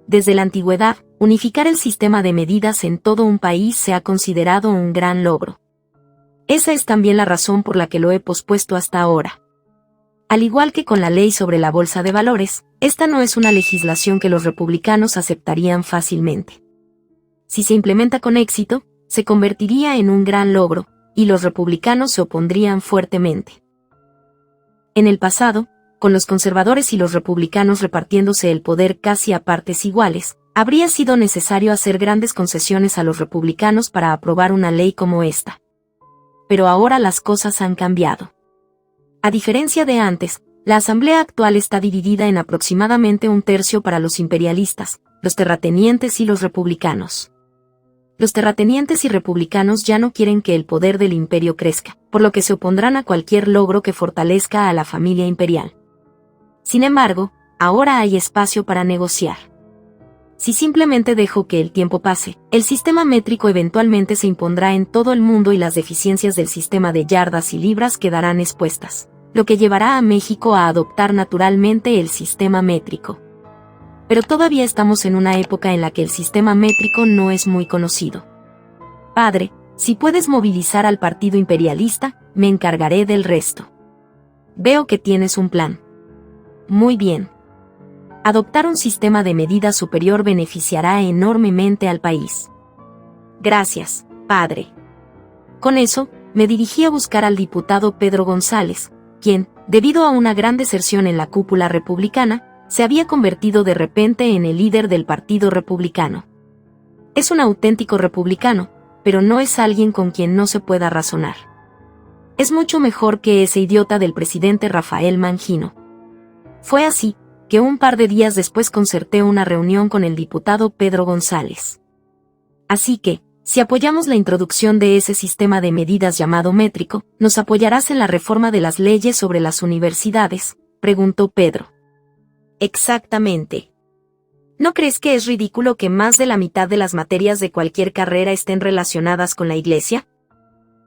Desde la antigüedad, unificar el sistema de medidas en todo un país se ha considerado un gran logro. Esa es también la razón por la que lo he pospuesto hasta ahora. Al igual que con la ley sobre la bolsa de valores, esta no es una legislación que los republicanos aceptarían fácilmente. Si se implementa con éxito, se convertiría en un gran logro, y los republicanos se opondrían fuertemente. En el pasado, con los conservadores y los republicanos repartiéndose el poder casi a partes iguales, habría sido necesario hacer grandes concesiones a los republicanos para aprobar una ley como esta. Pero ahora las cosas han cambiado. A diferencia de antes, la asamblea actual está dividida en aproximadamente un tercio para los imperialistas, los terratenientes y los republicanos. Los terratenientes y republicanos ya no quieren que el poder del imperio crezca, por lo que se opondrán a cualquier logro que fortalezca a la familia imperial. Sin embargo, ahora hay espacio para negociar. Si simplemente dejo que el tiempo pase, el sistema métrico eventualmente se impondrá en todo el mundo y las deficiencias del sistema de yardas y libras quedarán expuestas, lo que llevará a México a adoptar naturalmente el sistema métrico. Pero todavía estamos en una época en la que el sistema métrico no es muy conocido. Padre, si puedes movilizar al partido imperialista, me encargaré del resto. Veo que tienes un plan. Muy bien. Adoptar un sistema de medida superior beneficiará enormemente al país. Gracias, padre. Con eso, me dirigí a buscar al diputado Pedro González, quien, debido a una gran deserción en la cúpula republicana, se había convertido de repente en el líder del Partido Republicano. Es un auténtico republicano, pero no es alguien con quien no se pueda razonar. Es mucho mejor que ese idiota del presidente Rafael Mangino. Fue así que un par de días después concerté una reunión con el diputado Pedro González. Así que, si apoyamos la introducción de ese sistema de medidas llamado métrico, ¿nos apoyarás en la reforma de las leyes sobre las universidades?, preguntó Pedro. Exactamente. ¿No crees que es ridículo que más de la mitad de las materias de cualquier carrera estén relacionadas con la Iglesia?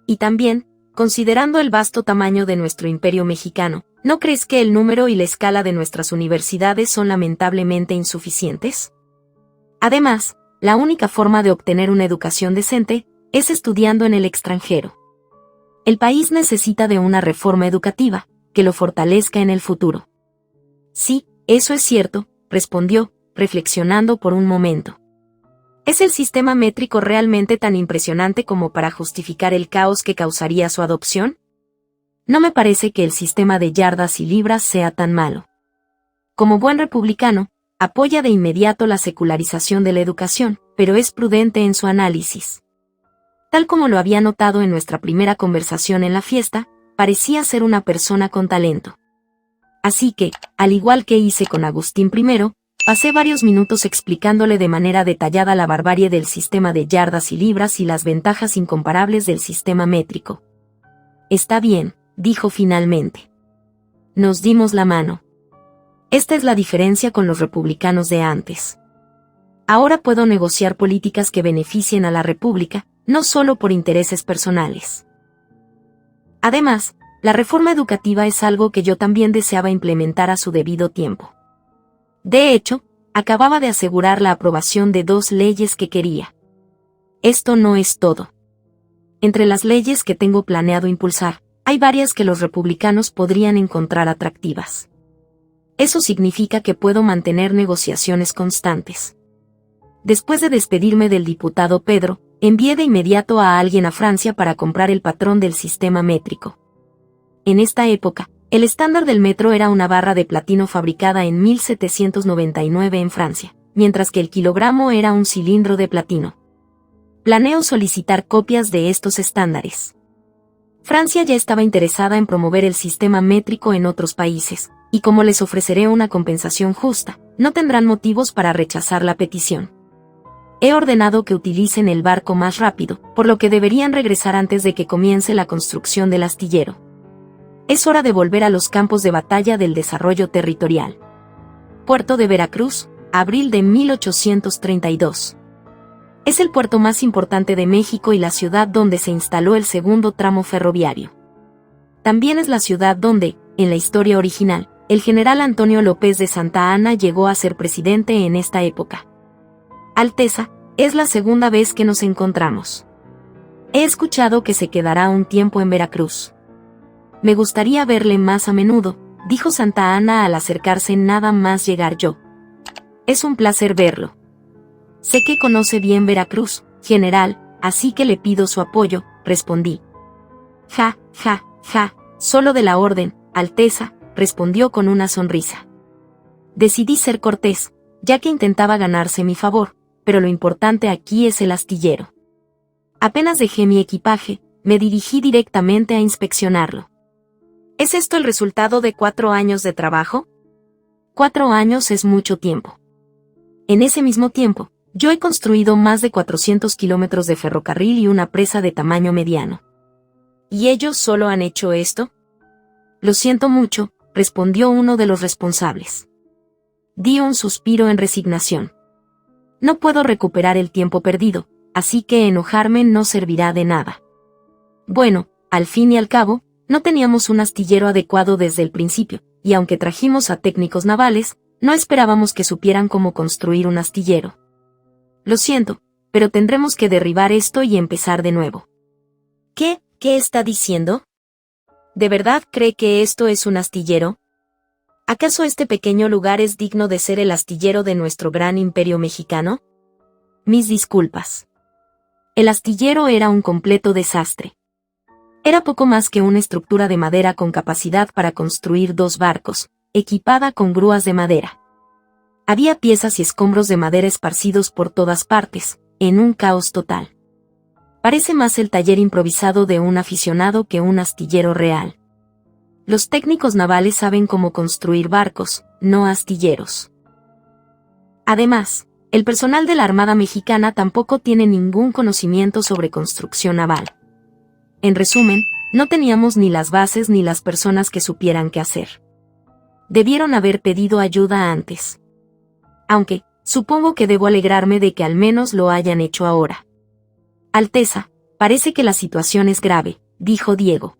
Y también, considerando el vasto tamaño de nuestro imperio mexicano, ¿no crees que el número y la escala de nuestras universidades son lamentablemente insuficientes? Además, la única forma de obtener una educación decente es estudiando en el extranjero. El país necesita de una reforma educativa que lo fortalezca en el futuro. Sí, eso es cierto, respondió, reflexionando por un momento. ¿Es el sistema métrico realmente tan impresionante como para justificar el caos que causaría su adopción? No me parece que el sistema de yardas y libras sea tan malo. Como buen republicano, apoya de inmediato la secularización de la educación, pero es prudente en su análisis. Tal como lo había notado en nuestra primera conversación en la fiesta, parecía ser una persona con talento. Así que, al igual que hice con Agustín I, pasé varios minutos explicándole de manera detallada la barbarie del sistema de yardas y libras y las ventajas incomparables del sistema métrico. Está bien, dijo finalmente. Nos dimos la mano. Esta es la diferencia con los republicanos de antes. Ahora puedo negociar políticas que beneficien a la República, no solo por intereses personales. Además, la reforma educativa es algo que yo también deseaba implementar a su debido tiempo. De hecho, acababa de asegurar la aprobación de 2 leyes que quería. Esto no es todo. Entre las leyes que tengo planeado impulsar, hay varias que los republicanos podrían encontrar atractivas. Eso significa que puedo mantener negociaciones constantes. Después de despedirme del diputado Pedro, envié de inmediato a alguien a Francia para comprar el patrón del sistema métrico. En esta época, el estándar del metro era una barra de platino fabricada en 1799 en Francia, mientras que el kilogramo era un cilindro de platino. Planeo solicitar copias de estos estándares. Francia ya estaba interesada en promover el sistema métrico en otros países, y como les ofreceré una compensación justa, no tendrán motivos para rechazar la petición. He ordenado que utilicen el barco más rápido, por lo que deberían regresar antes de que comience la construcción del astillero. Es hora de volver a los campos de batalla del desarrollo territorial. Puerto de Veracruz, abril de 1832. Es el puerto más importante de México y la ciudad donde se instaló el segundo tramo ferroviario. También es la ciudad donde, en la historia original, el general Antonio López de Santa Anna llegó a ser presidente en esta época. Alteza, es la segunda vez que nos encontramos. He escuchado que se quedará un tiempo en Veracruz. Me gustaría verle más a menudo, dijo Santa Anna al acercarse nada más llegar yo. Es un placer verlo. Sé que conoce bien Veracruz, general, así que le pido su apoyo, respondí. Ja, ja, ja, solo de la orden, Alteza, respondió con una sonrisa. Decidí ser cortés, ya que intentaba ganarse mi favor, pero lo importante aquí es el astillero. Apenas dejé mi equipaje, me dirigí directamente a inspeccionarlo. ¿Es esto el resultado de 4 años de trabajo? 4 años es mucho tiempo. En ese mismo tiempo, yo he construido más de 400 kilómetros de ferrocarril y una presa de tamaño mediano. ¿Y ellos solo han hecho esto? Lo siento mucho, respondió uno de los responsables. Di un suspiro en resignación. No puedo recuperar el tiempo perdido, así que enojarme no servirá de nada. Bueno, al fin y al cabo, no teníamos un astillero adecuado desde el principio, y aunque trajimos a técnicos navales, no esperábamos que supieran cómo construir un astillero. Lo siento, pero tendremos que derribar esto y empezar de nuevo. ¿Qué está diciendo? ¿De verdad cree que esto es un astillero? ¿Acaso este pequeño lugar es digno de ser el astillero de nuestro gran imperio mexicano? Mis disculpas. El astillero era un completo desastre. Era poco más que una estructura de madera con capacidad para construir 2 barcos, equipada con grúas de madera. Había piezas y escombros de madera esparcidos por todas partes, en un caos total. Parece más el taller improvisado de un aficionado que un astillero real. Los técnicos navales saben cómo construir barcos, no astilleros. Además, el personal de la Armada Mexicana tampoco tiene ningún conocimiento sobre construcción naval. En resumen, no teníamos ni las bases ni las personas que supieran qué hacer. Debieron haber pedido ayuda antes. Aunque, supongo que debo alegrarme de que al menos lo hayan hecho ahora. Alteza, parece que la situación es grave, dijo Diego.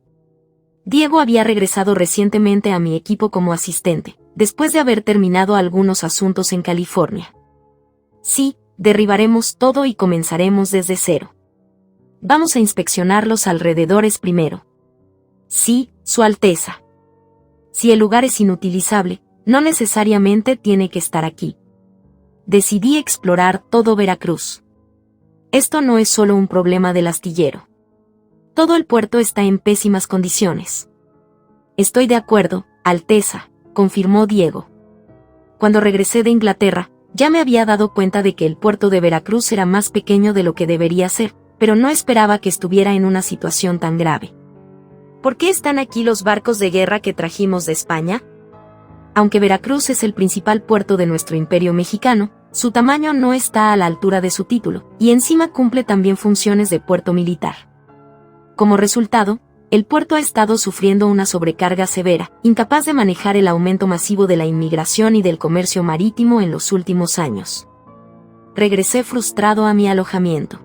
Diego había regresado recientemente a mi equipo como asistente, después de haber terminado algunos asuntos en California. Sí, derribaremos todo y comenzaremos desde cero. Vamos a inspeccionar los alrededores primero. Sí, Su Alteza. Si el lugar es inutilizable, no necesariamente tiene que estar aquí. decidí explorar todo Veracruz. Esto no es solo un problema del astillero. Todo el puerto está en pésimas condiciones. Estoy de acuerdo, Alteza, confirmó Diego. Cuando regresé de Inglaterra, ya me había dado cuenta de que el puerto de Veracruz era más pequeño de lo que debería ser, pero no esperaba que estuviera en una situación tan grave. ¿Por qué están aquí los barcos de guerra que trajimos de España? Aunque Veracruz es el principal puerto de nuestro imperio mexicano, su tamaño no está a la altura de su título, y encima cumple también funciones de puerto militar. Como resultado, el puerto ha estado sufriendo una sobrecarga severa, incapaz de manejar el aumento masivo de la inmigración y del comercio marítimo en los últimos años. Regresé frustrado a mi alojamiento.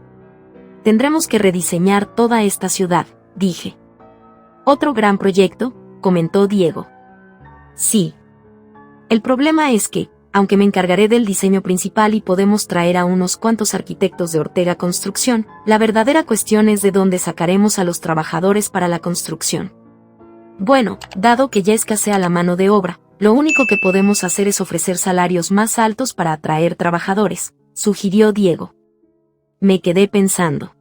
Tendremos que rediseñar toda esta ciudad, dije. Otro gran proyecto, comentó Diego. Sí. El problema es que, aunque me encargaré del diseño principal y podemos traer a unos cuantos arquitectos de Ortega Construcción, la verdadera cuestión es de dónde sacaremos a los trabajadores para la construcción. Bueno, dado que ya escasea la mano de obra, lo único que podemos hacer es ofrecer salarios más altos para atraer trabajadores, sugirió Diego. Me quedé pensando.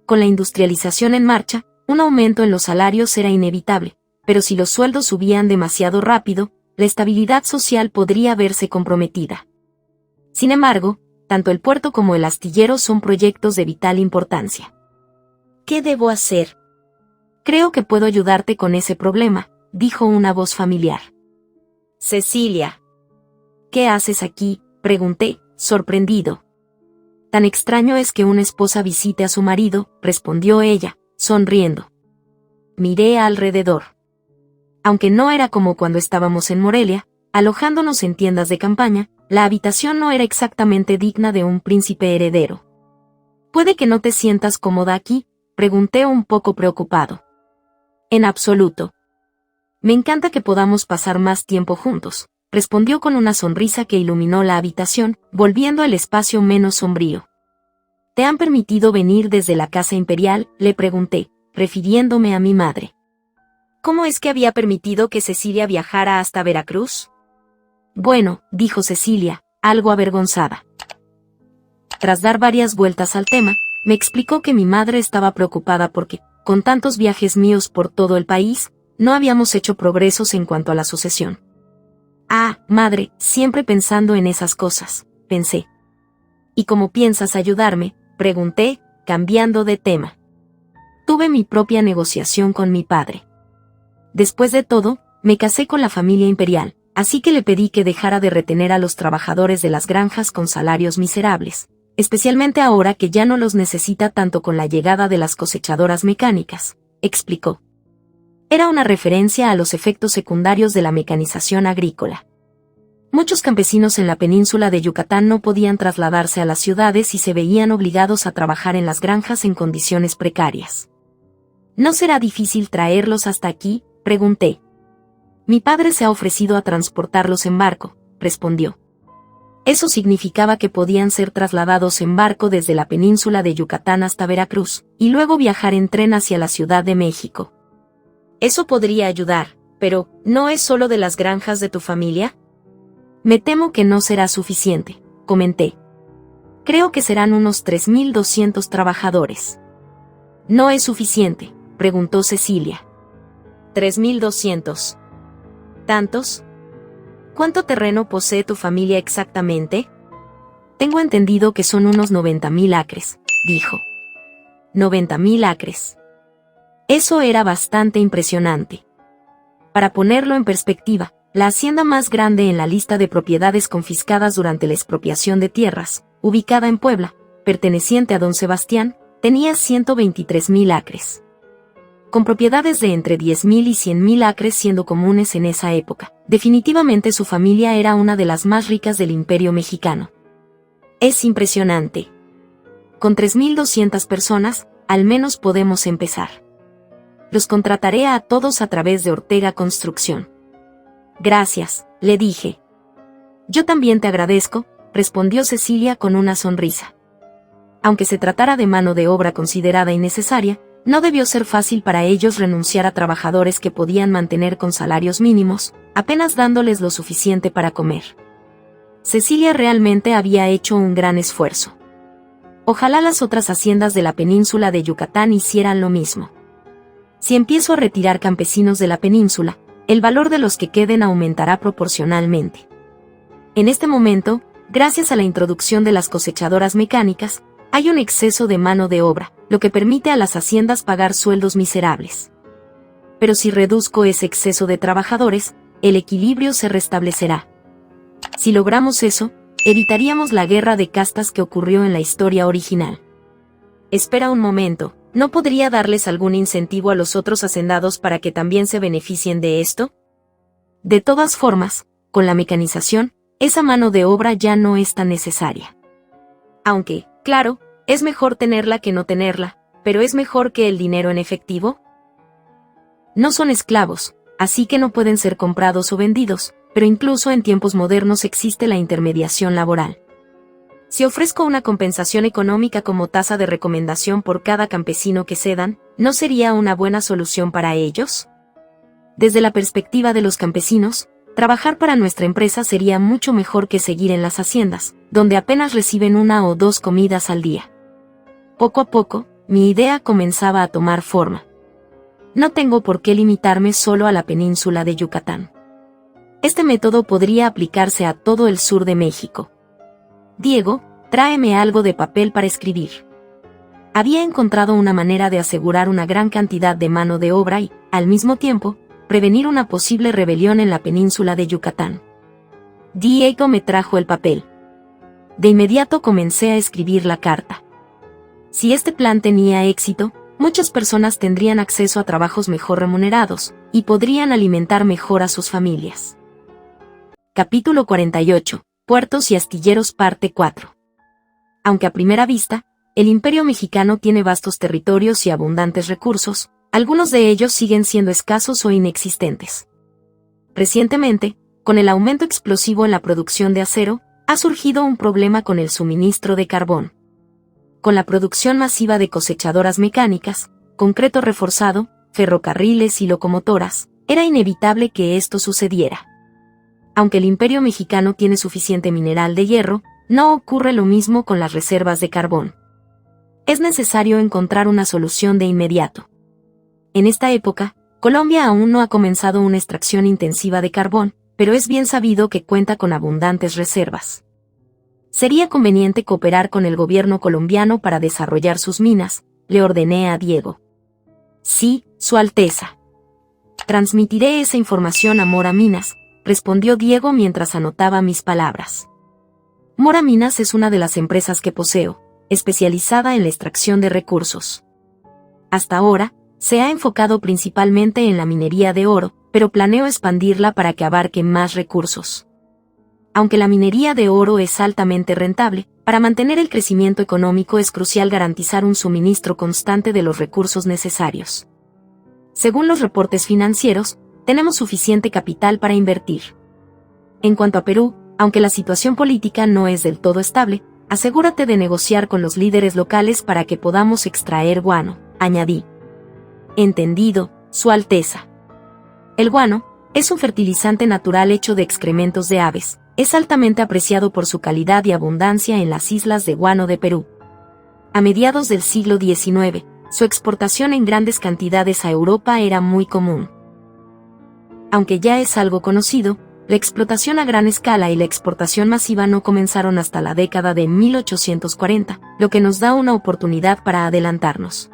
Con la industrialización en marcha, un aumento en los salarios era inevitable, pero si los sueldos subían demasiado rápido, la estabilidad social podría verse comprometida. Sin embargo, tanto el puerto como el astillero son proyectos de vital importancia. ¿Qué debo hacer? Creo que puedo ayudarte con ese problema, dijo una voz familiar. Cecilia. ¿Qué haces aquí?, pregunté, sorprendido. Tan extraño es que una esposa visite a su marido, respondió ella, sonriendo. Miré alrededor. Aunque no era como cuando estábamos en Morelia, alojándonos en tiendas de campaña, la habitación no era exactamente digna de un príncipe heredero. ¿Puede que no te sientas cómoda aquí?, pregunté un poco preocupado. En absoluto. Me encanta que podamos pasar más tiempo juntos, respondió con una sonrisa que iluminó la habitación, volviendo el espacio menos sombrío. ¿Te han permitido venir desde la casa imperial?, le pregunté, refiriéndome a mi madre. ¿Cómo es que había permitido que Cecilia viajara hasta Veracruz? Bueno, dijo Cecilia, algo avergonzada. Tras dar varias vueltas al tema, me explicó que mi madre estaba preocupada porque, con tantos viajes míos por todo el país, no habíamos hecho progresos en cuanto a la sucesión. Ah, madre, siempre pensando en esas cosas, pensé. ¿Y cómo piensas ayudarme?, pregunté, cambiando de tema. Tuve mi propia negociación con mi padre. Después de todo, me casé con la familia imperial, así que le pedí que dejara de retener a los trabajadores de las granjas con salarios miserables, especialmente ahora que ya no los necesita tanto con la llegada de las cosechadoras mecánicas, explicó. Era una referencia a los efectos secundarios de la mecanización agrícola. Muchos campesinos en la península de Yucatán no podían trasladarse a las ciudades y se veían obligados a trabajar en las granjas en condiciones precarias. ¿No será difícil traerlos hasta aquí?, pregunté. Mi padre se ha ofrecido a transportarlos en barco, respondió. Eso significaba que podían ser trasladados en barco desde la península de Yucatán hasta Veracruz, y luego viajar en tren hacia la Ciudad de México. Eso podría ayudar, pero ¿no es solo de las granjas de tu familia? Me temo que no será suficiente, comenté. Creo que serán unos 3.200 trabajadores. ¿No es suficiente?, preguntó Cecilia. 3.200. ¿Tantos? ¿Cuánto terreno posee tu familia exactamente? Tengo entendido que son unos 90.000 acres, dijo. 90.000 acres. Eso era bastante impresionante. Para ponerlo en perspectiva, la hacienda más grande en la lista de propiedades confiscadas durante la expropiación de tierras, ubicada en Puebla, perteneciente a don Sebastián, tenía 123.000 acres. Con propiedades de entre 10.000 y 100.000 acres siendo comunes en esa época, definitivamente su familia era una de las más ricas del Imperio Mexicano. Es impresionante. Con 3.200 personas, al menos podemos empezar. Los contrataré a todos a través de Ortega Construcción. Gracias, le dije. Yo también te agradezco, respondió Cecilia con una sonrisa. Aunque se tratara de mano de obra considerada innecesaria, no debió ser fácil para ellos renunciar a trabajadores que podían mantener con salarios mínimos, apenas dándoles lo suficiente para comer. Cecilia realmente había hecho un gran esfuerzo. Ojalá las otras haciendas de la península de Yucatán hicieran lo mismo. Si empiezo a retirar campesinos de la península, el valor de los que queden aumentará proporcionalmente. En este momento, gracias a la introducción de las cosechadoras mecánicas, hay un exceso de mano de obra, lo que permite a las haciendas pagar sueldos miserables. Pero si reduzco ese exceso de trabajadores, el equilibrio se restablecerá. Si logramos eso, evitaríamos la guerra de castas que ocurrió en la historia original. Espera un momento, ¿no podría darles algún incentivo a los otros hacendados para que también se beneficien de esto? De todas formas, con la mecanización, esa mano de obra ya no es tan necesaria. Aunque, claro, es mejor tenerla que no tenerla, pero ¿es mejor que el dinero en efectivo? No son esclavos, así que no pueden ser comprados o vendidos, pero incluso en tiempos modernos existe la intermediación laboral. Si ofrezco una compensación económica como tasa de recomendación por cada campesino que cedan, ¿no sería una buena solución para ellos? Desde la perspectiva de los campesinos, trabajar para nuestra empresa sería mucho mejor que seguir en las haciendas, donde apenas reciben 1 o 2 comidas al día. Poco a poco, mi idea comenzaba a tomar forma. No tengo por qué limitarme solo a la península de Yucatán. Este método podría aplicarse a todo el sur de México. Diego, tráeme algo de papel para escribir. Había encontrado una manera de asegurar una gran cantidad de mano de obra y, al mismo tiempo, prevenir una posible rebelión en la península de Yucatán. Diego me trajo el papel. De inmediato comencé a escribir la carta. Si este plan tenía éxito, muchas personas tendrían acceso a trabajos mejor remunerados, y podrían alimentar mejor a sus familias. Capítulo 48. Puertos y astilleros parte 4. Aunque a primera vista, el Imperio Mexicano tiene vastos territorios y abundantes recursos, algunos de ellos siguen siendo escasos o inexistentes. Recientemente, con el aumento explosivo en la producción de acero, ha surgido un problema con el suministro de carbón. Con la producción masiva de cosechadoras mecánicas, concreto reforzado, ferrocarriles y locomotoras, era inevitable que esto sucediera. Aunque el Imperio Mexicano tiene suficiente mineral de hierro, no ocurre lo mismo con las reservas de carbón. Es necesario encontrar una solución de inmediato. En esta época, Colombia aún no ha comenzado una extracción intensiva de carbón, pero es bien sabido que cuenta con abundantes reservas. Sería conveniente cooperar con el gobierno colombiano para desarrollar sus minas, le ordené a Diego. Sí, Su Alteza. Transmitiré esa información a Mora Minas, respondió Diego mientras anotaba mis palabras. Mora Minas es una de las empresas que poseo, especializada en la extracción de recursos. Hasta ahora, se ha enfocado principalmente en la minería de oro, pero planeo expandirla para que abarque más recursos. Aunque la minería de oro es altamente rentable, para mantener el crecimiento económico es crucial garantizar un suministro constante de los recursos necesarios. Según los reportes financieros, tenemos suficiente capital para invertir. En cuanto a Perú, aunque la situación política no es del todo estable, asegúrate de negociar con los líderes locales para que podamos extraer guano, añadí. Entendido, Su Alteza. El guano es un fertilizante natural hecho de excrementos de aves. Es altamente apreciado por su calidad y abundancia en las islas de guano de Perú. A mediados del siglo XIX, su exportación en grandes cantidades a Europa era muy común. Aunque ya es algo conocido, la explotación a gran escala y la exportación masiva no comenzaron hasta la década de 1840, lo que nos da una oportunidad para adelantarnos.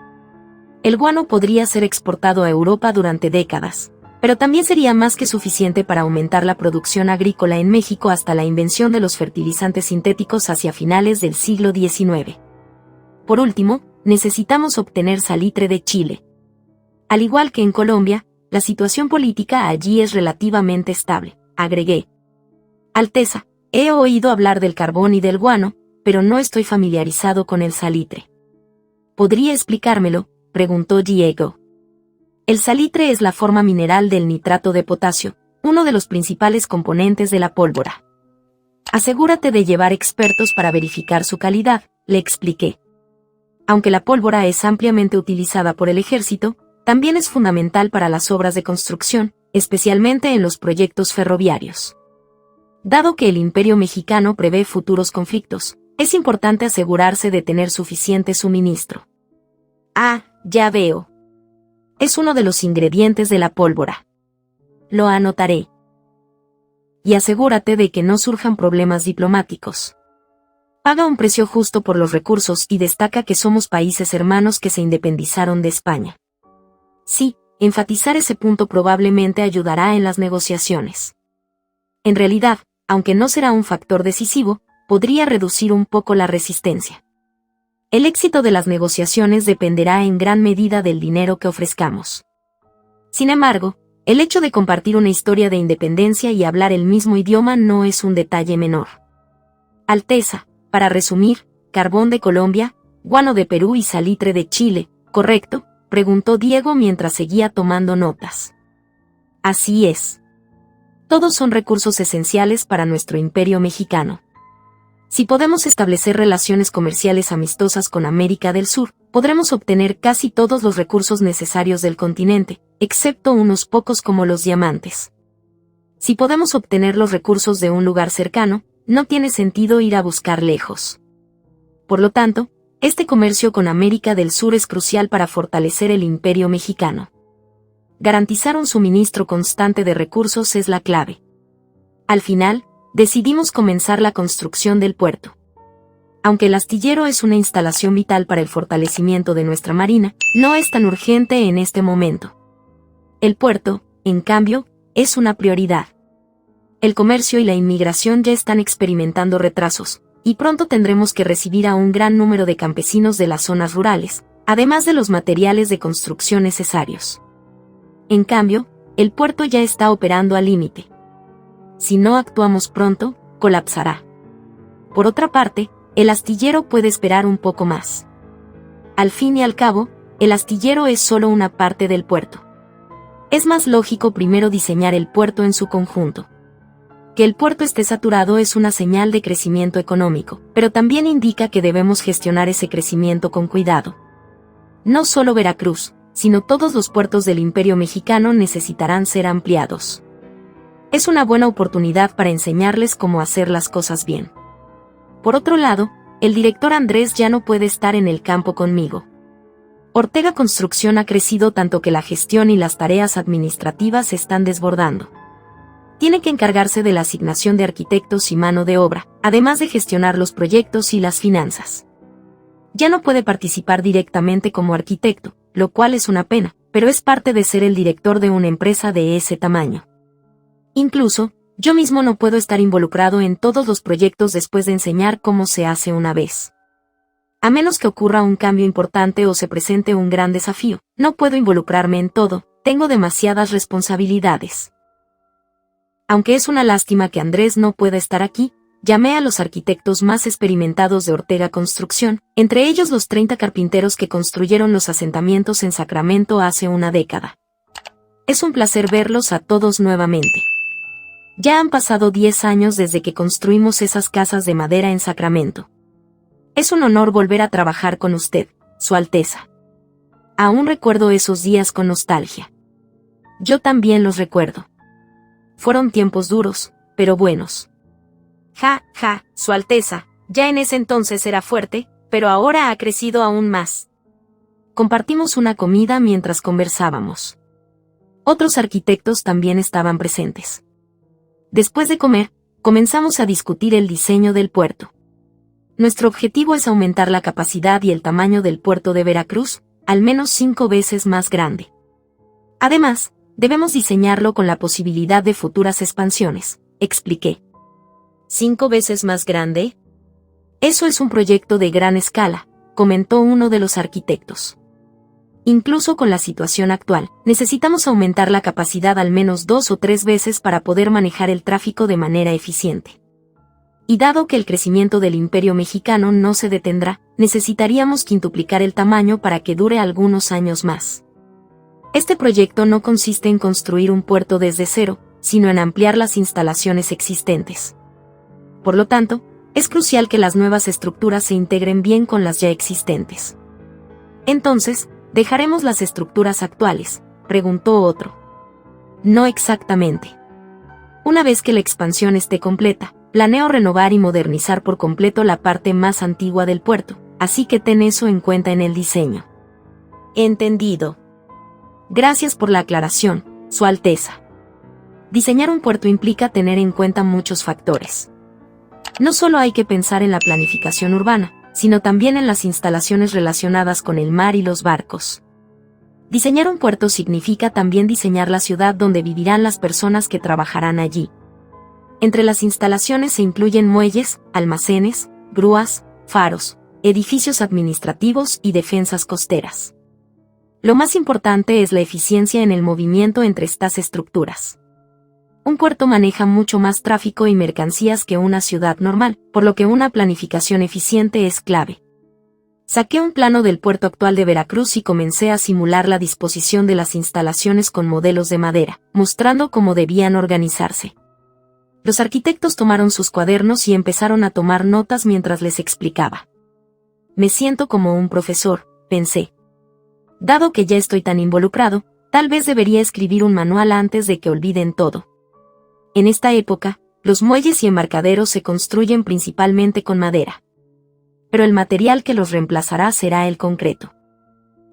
El guano podría ser exportado a Europa durante décadas, pero también sería más que suficiente para aumentar la producción agrícola en México hasta la invención de los fertilizantes sintéticos hacia finales del siglo XIX. Por último, necesitamos obtener salitre de Chile. Al igual que en Colombia, la situación política allí es relativamente estable, agregué. Alteza, he oído hablar del carbón y del guano, pero no estoy familiarizado con el salitre. ¿Podría explicármelo?, preguntó Diego. El salitre es la forma mineral del nitrato de potasio, uno de los principales componentes de la pólvora. Asegúrate de llevar expertos para verificar su calidad, le expliqué. Aunque la pólvora es ampliamente utilizada por el ejército, también es fundamental para las obras de construcción, especialmente en los proyectos ferroviarios. Dado que el Imperio Mexicano prevé futuros conflictos, es importante asegurarse de tener suficiente suministro. Ah, ya veo. Es uno de los ingredientes de la pólvora. Lo anotaré. Y asegúrate de que no surjan problemas diplomáticos. Paga un precio justo por los recursos y destaca que somos países hermanos que se independizaron de España. Sí, enfatizar ese punto probablemente ayudará en las negociaciones. En realidad, aunque no será un factor decisivo, podría reducir un poco la resistencia. El éxito de las negociaciones dependerá en gran medida del dinero que ofrezcamos. Sin embargo, el hecho de compartir una historia de independencia y hablar el mismo idioma no es un detalle menor. Alteza, para resumir, carbón de Colombia, guano de Perú y salitre de Chile, ¿correcto?, preguntó Diego mientras seguía tomando notas. Así es. Todos son recursos esenciales para nuestro imperio mexicano. Si podemos establecer relaciones comerciales amistosas con América del Sur, podremos obtener casi todos los recursos necesarios del continente, excepto unos pocos como los diamantes. Si podemos obtener los recursos de un lugar cercano, no tiene sentido ir a buscar lejos. Por lo tanto, este comercio con América del Sur es crucial para fortalecer el imperio mexicano. Garantizar un suministro constante de recursos es la clave. Al final, decidimos comenzar la construcción del puerto. Aunque el astillero es una instalación vital para el fortalecimiento de nuestra marina, no es tan urgente en este momento. El puerto, en cambio, es una prioridad. El comercio y la inmigración ya están experimentando retrasos, y pronto tendremos que recibir a un gran número de campesinos de las zonas rurales, además de los materiales de construcción necesarios. En cambio, el puerto ya está operando al límite. Si no actuamos pronto, colapsará. Por otra parte, el astillero puede esperar un poco más. Al fin y al cabo, el astillero es solo una parte del puerto. Es más lógico primero diseñar el puerto en su conjunto. Que el puerto esté saturado es una señal de crecimiento económico, pero también indica que debemos gestionar ese crecimiento con cuidado. No solo Veracruz, sino todos los puertos del Imperio Mexicano necesitarán ser ampliados. Es una buena oportunidad para enseñarles cómo hacer las cosas bien. Por otro lado, el director Andrés ya no puede estar en el campo conmigo. Ortega Construcción ha crecido tanto que la gestión y las tareas administrativas se están desbordando. Tiene que encargarse de la asignación de arquitectos y mano de obra, además de gestionar los proyectos y las finanzas. Ya no puede participar directamente como arquitecto, lo cual es una pena, pero es parte de ser el director de una empresa de ese tamaño. Incluso, yo mismo no puedo estar involucrado en todos los proyectos después de enseñar cómo se hace una vez. A menos que ocurra un cambio importante o se presente un gran desafío, no puedo involucrarme en todo, tengo demasiadas responsabilidades. Aunque es una lástima que Andrés no pueda estar aquí, llamé a los arquitectos más experimentados de Ortega Construcción, entre ellos los 30 carpinteros que construyeron los asentamientos en Sacramento hace una década. Es un placer verlos a todos nuevamente. Ya han pasado 10 años desde que construimos esas casas de madera en Sacramento. Es un honor volver a trabajar con usted, Su Alteza. Aún recuerdo esos días con nostalgia. Yo también los recuerdo. Fueron tiempos duros, pero buenos. Ja, Su Alteza, ya en ese entonces era fuerte, pero ahora ha crecido aún más. Compartimos una comida mientras conversábamos. Otros arquitectos también estaban presentes. Después de comer, comenzamos a discutir el diseño del puerto. Nuestro objetivo es aumentar la capacidad y el tamaño del puerto de Veracruz, al menos 5 veces más grande. Además, debemos diseñarlo con la posibilidad de futuras expansiones, expliqué. ¿5 veces más grande? Eso es un proyecto de gran escala, comentó uno de los arquitectos. Incluso con la situación actual, necesitamos aumentar la capacidad al menos 2 o 3 veces para poder manejar el tráfico de manera eficiente. Y dado que el crecimiento del Imperio Mexicano no se detendrá, necesitaríamos quintuplicar el tamaño para que dure algunos años más. Este proyecto no consiste en construir un puerto desde cero, sino en ampliar las instalaciones existentes. Por lo tanto, es crucial que las nuevas estructuras se integren bien con las ya existentes. Entonces, ¿dejaremos las estructuras actuales?, preguntó otro. No exactamente. Una vez que la expansión esté completa, planeo renovar y modernizar por completo la parte más antigua del puerto, así que ten eso en cuenta en el diseño. Entendido. Gracias por la aclaración, Su Alteza. Diseñar un puerto implica tener en cuenta muchos factores. No solo hay que pensar en la planificación urbana, sino también en las instalaciones relacionadas con el mar y los barcos. Diseñar un puerto significa también diseñar la ciudad donde vivirán las personas que trabajarán allí. Entre las instalaciones se incluyen muelles, almacenes, grúas, faros, edificios administrativos y defensas costeras. Lo más importante es la eficiencia en el movimiento entre estas estructuras. Un puerto maneja mucho más tráfico y mercancías que una ciudad normal, por lo que una planificación eficiente es clave. Saqué un plano del puerto actual de Veracruz y comencé a simular la disposición de las instalaciones con modelos de madera, mostrando cómo debían organizarse. Los arquitectos tomaron sus cuadernos y empezaron a tomar notas mientras les explicaba. Me siento como un profesor, pensé. Dado que ya estoy tan involucrado, tal vez debería escribir un manual antes de que olviden todo. En esta época, los muelles y embarcaderos se construyen principalmente con madera. Pero el material que los reemplazará será el concreto.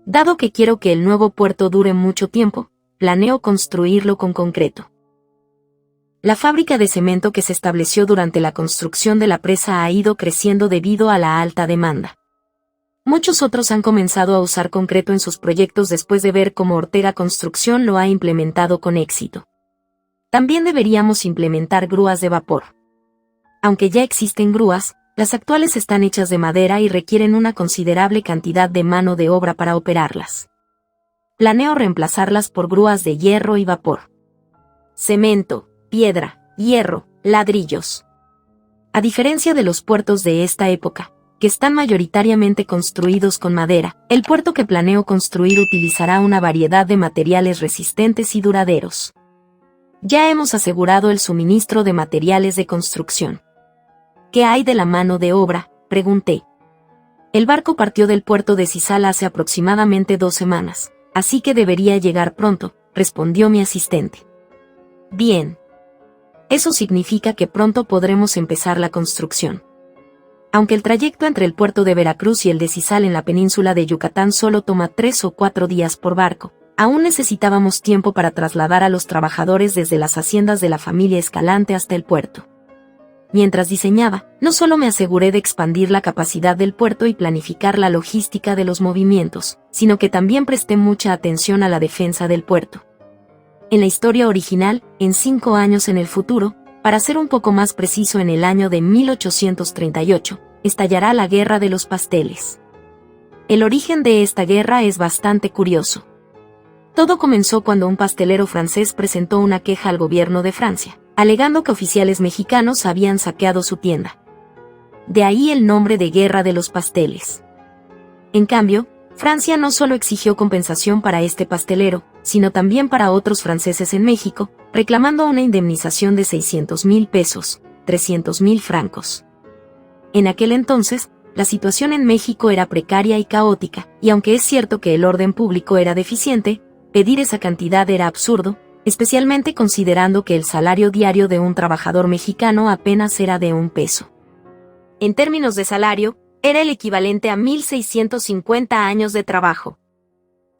Dado que quiero que el nuevo puerto dure mucho tiempo, planeo construirlo con concreto. La fábrica de cemento que se estableció durante la construcción de la presa ha ido creciendo debido a la alta demanda. Muchos otros han comenzado a usar concreto en sus proyectos después de ver cómo Ortega Construcción lo ha implementado con éxito. También deberíamos implementar grúas de vapor. Aunque ya existen grúas, las actuales están hechas de madera y requieren una considerable cantidad de mano de obra para operarlas. Planeo reemplazarlas por grúas de hierro y vapor. Cemento, piedra, hierro, ladrillos. A diferencia de los puertos de esta época, que están mayoritariamente construidos con madera, el puerto que planeo construir utilizará una variedad de materiales resistentes y duraderos. Ya hemos asegurado el suministro de materiales de construcción. ¿Qué hay de la mano de obra?, pregunté. El barco partió del puerto de Sisal hace aproximadamente 2 semanas, así que debería llegar pronto, respondió mi asistente. Bien. Eso significa que pronto podremos empezar la construcción. Aunque el trayecto entre el puerto de Veracruz y el de Sisal en la península de Yucatán solo toma 3 o 4 días por barco, aún necesitábamos tiempo para trasladar a los trabajadores desde las haciendas de la familia Escalante hasta el puerto. Mientras diseñaba, no solo me aseguré de expandir la capacidad del puerto y planificar la logística de los movimientos, sino que también presté mucha atención a la defensa del puerto. En la historia original, en 5 años en el futuro, para ser un poco más preciso en el año de 1838, estallará la Guerra de los Pasteles. El origen de esta guerra es bastante curioso. Todo comenzó cuando un pastelero francés presentó una queja al gobierno de Francia, alegando que oficiales mexicanos habían saqueado su tienda. De ahí el nombre de Guerra de los Pasteles. En cambio, Francia no solo exigió compensación para este pastelero, sino también para otros franceses en México, reclamando una indemnización de 600,000 pesos, 300,000 francos. En aquel entonces, la situación en México era precaria y caótica, y aunque es cierto que el orden público era deficiente, pedir esa cantidad era absurdo, especialmente considerando que el salario diario de un trabajador mexicano apenas era de 1 peso. En términos de salario, era el equivalente a 1,650 años de trabajo.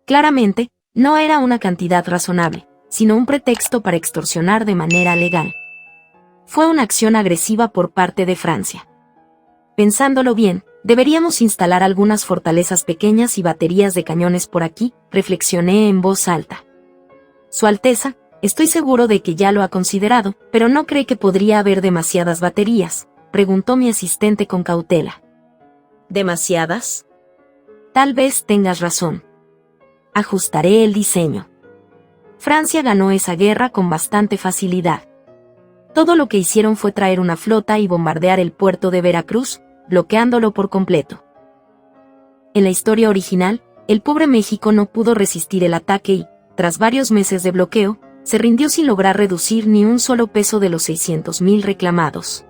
Claramente, no era una cantidad razonable, sino un pretexto para extorsionar de manera legal. Fue una acción agresiva por parte de Francia. Pensándolo bien, deberíamos instalar algunas fortalezas pequeñas y baterías de cañones por aquí, reflexioné en voz alta. Su Alteza, estoy seguro de que ya lo ha considerado, pero ¿no cree que podría haber demasiadas baterías?, preguntó mi asistente con cautela. ¿Demasiadas? Tal vez tengas razón. Ajustaré el diseño. Francia ganó esa guerra con bastante facilidad. Todo lo que hicieron fue traer una flota y bombardear el puerto de Veracruz, bloqueándolo por completo. En la historia original, el pobre México no pudo resistir el ataque y, tras varios meses de bloqueo, se rindió sin lograr reducir ni un solo peso de los 600,000 reclamados.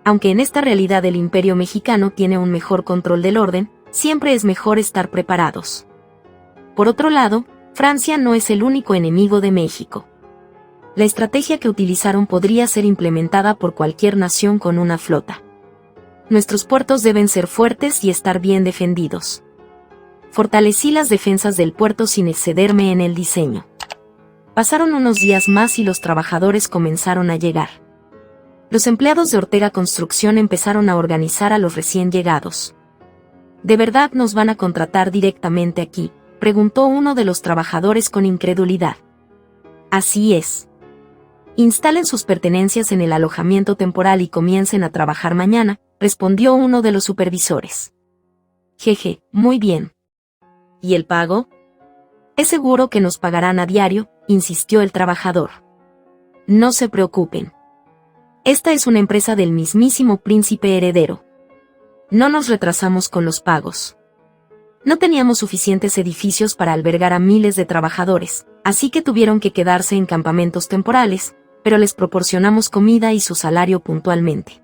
Aunque en esta realidad el Imperio Mexicano tiene un mejor control del orden, siempre es mejor estar preparados. Por otro lado, Francia no es el único enemigo de México. la estrategia que utilizaron podría ser implementada por cualquier nación con una flota. Nuestros puertos deben ser fuertes y estar bien defendidos. Fortalecí las defensas del puerto sin excederme en el diseño. Pasaron unos días más y los trabajadores comenzaron a llegar. Los empleados de Ortega Construcción empezaron a organizar a los recién llegados. ¿De verdad nos van a contratar directamente aquí?, preguntó uno de los trabajadores con incredulidad. Así es. Instalen sus pertenencias en el alojamiento temporal y comiencen a trabajar mañana, respondió uno de los supervisores. Jeje, muy bien. ¿Y el pago? Es seguro que nos pagarán a diario, insistió el trabajador. No se preocupen. Esta es una empresa del mismísimo príncipe heredero. No nos retrasamos con los pagos. No teníamos suficientes edificios para albergar a miles de trabajadores, así que tuvieron que quedarse en campamentos temporales, pero les proporcionamos comida y su salario puntualmente.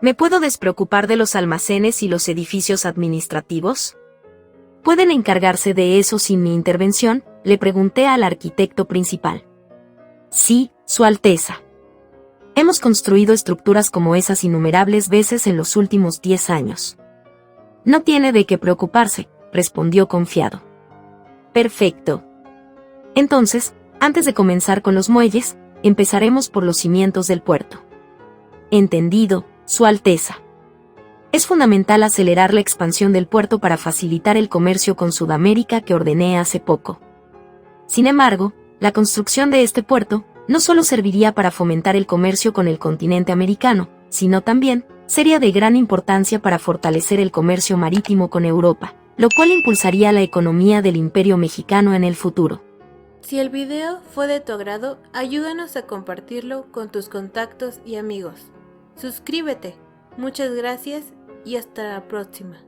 ¿Me puedo despreocupar de los almacenes y los edificios administrativos? ¿Pueden encargarse de eso sin mi intervención?, le pregunté al arquitecto principal. Sí, Su Alteza. Hemos construido estructuras como esas innumerables veces en los últimos 10 años. No tiene de qué preocuparse, respondió confiado. Perfecto. Entonces, antes de comenzar con los muelles, empezaremos por los cimientos del puerto. Entendido, Su Alteza. Es fundamental acelerar la expansión del puerto para facilitar el comercio con Sudamérica que ordené hace poco. Sin embargo, la construcción de este puerto no solo serviría para fomentar el comercio con el continente americano, sino también sería de gran importancia para fortalecer el comercio marítimo con Europa, lo cual impulsaría la economía del Imperio Mexicano en el futuro. Si el video fue de tu agrado, ayúdanos a compartirlo con tus contactos y amigos. Suscríbete. Muchas gracias y hasta la próxima.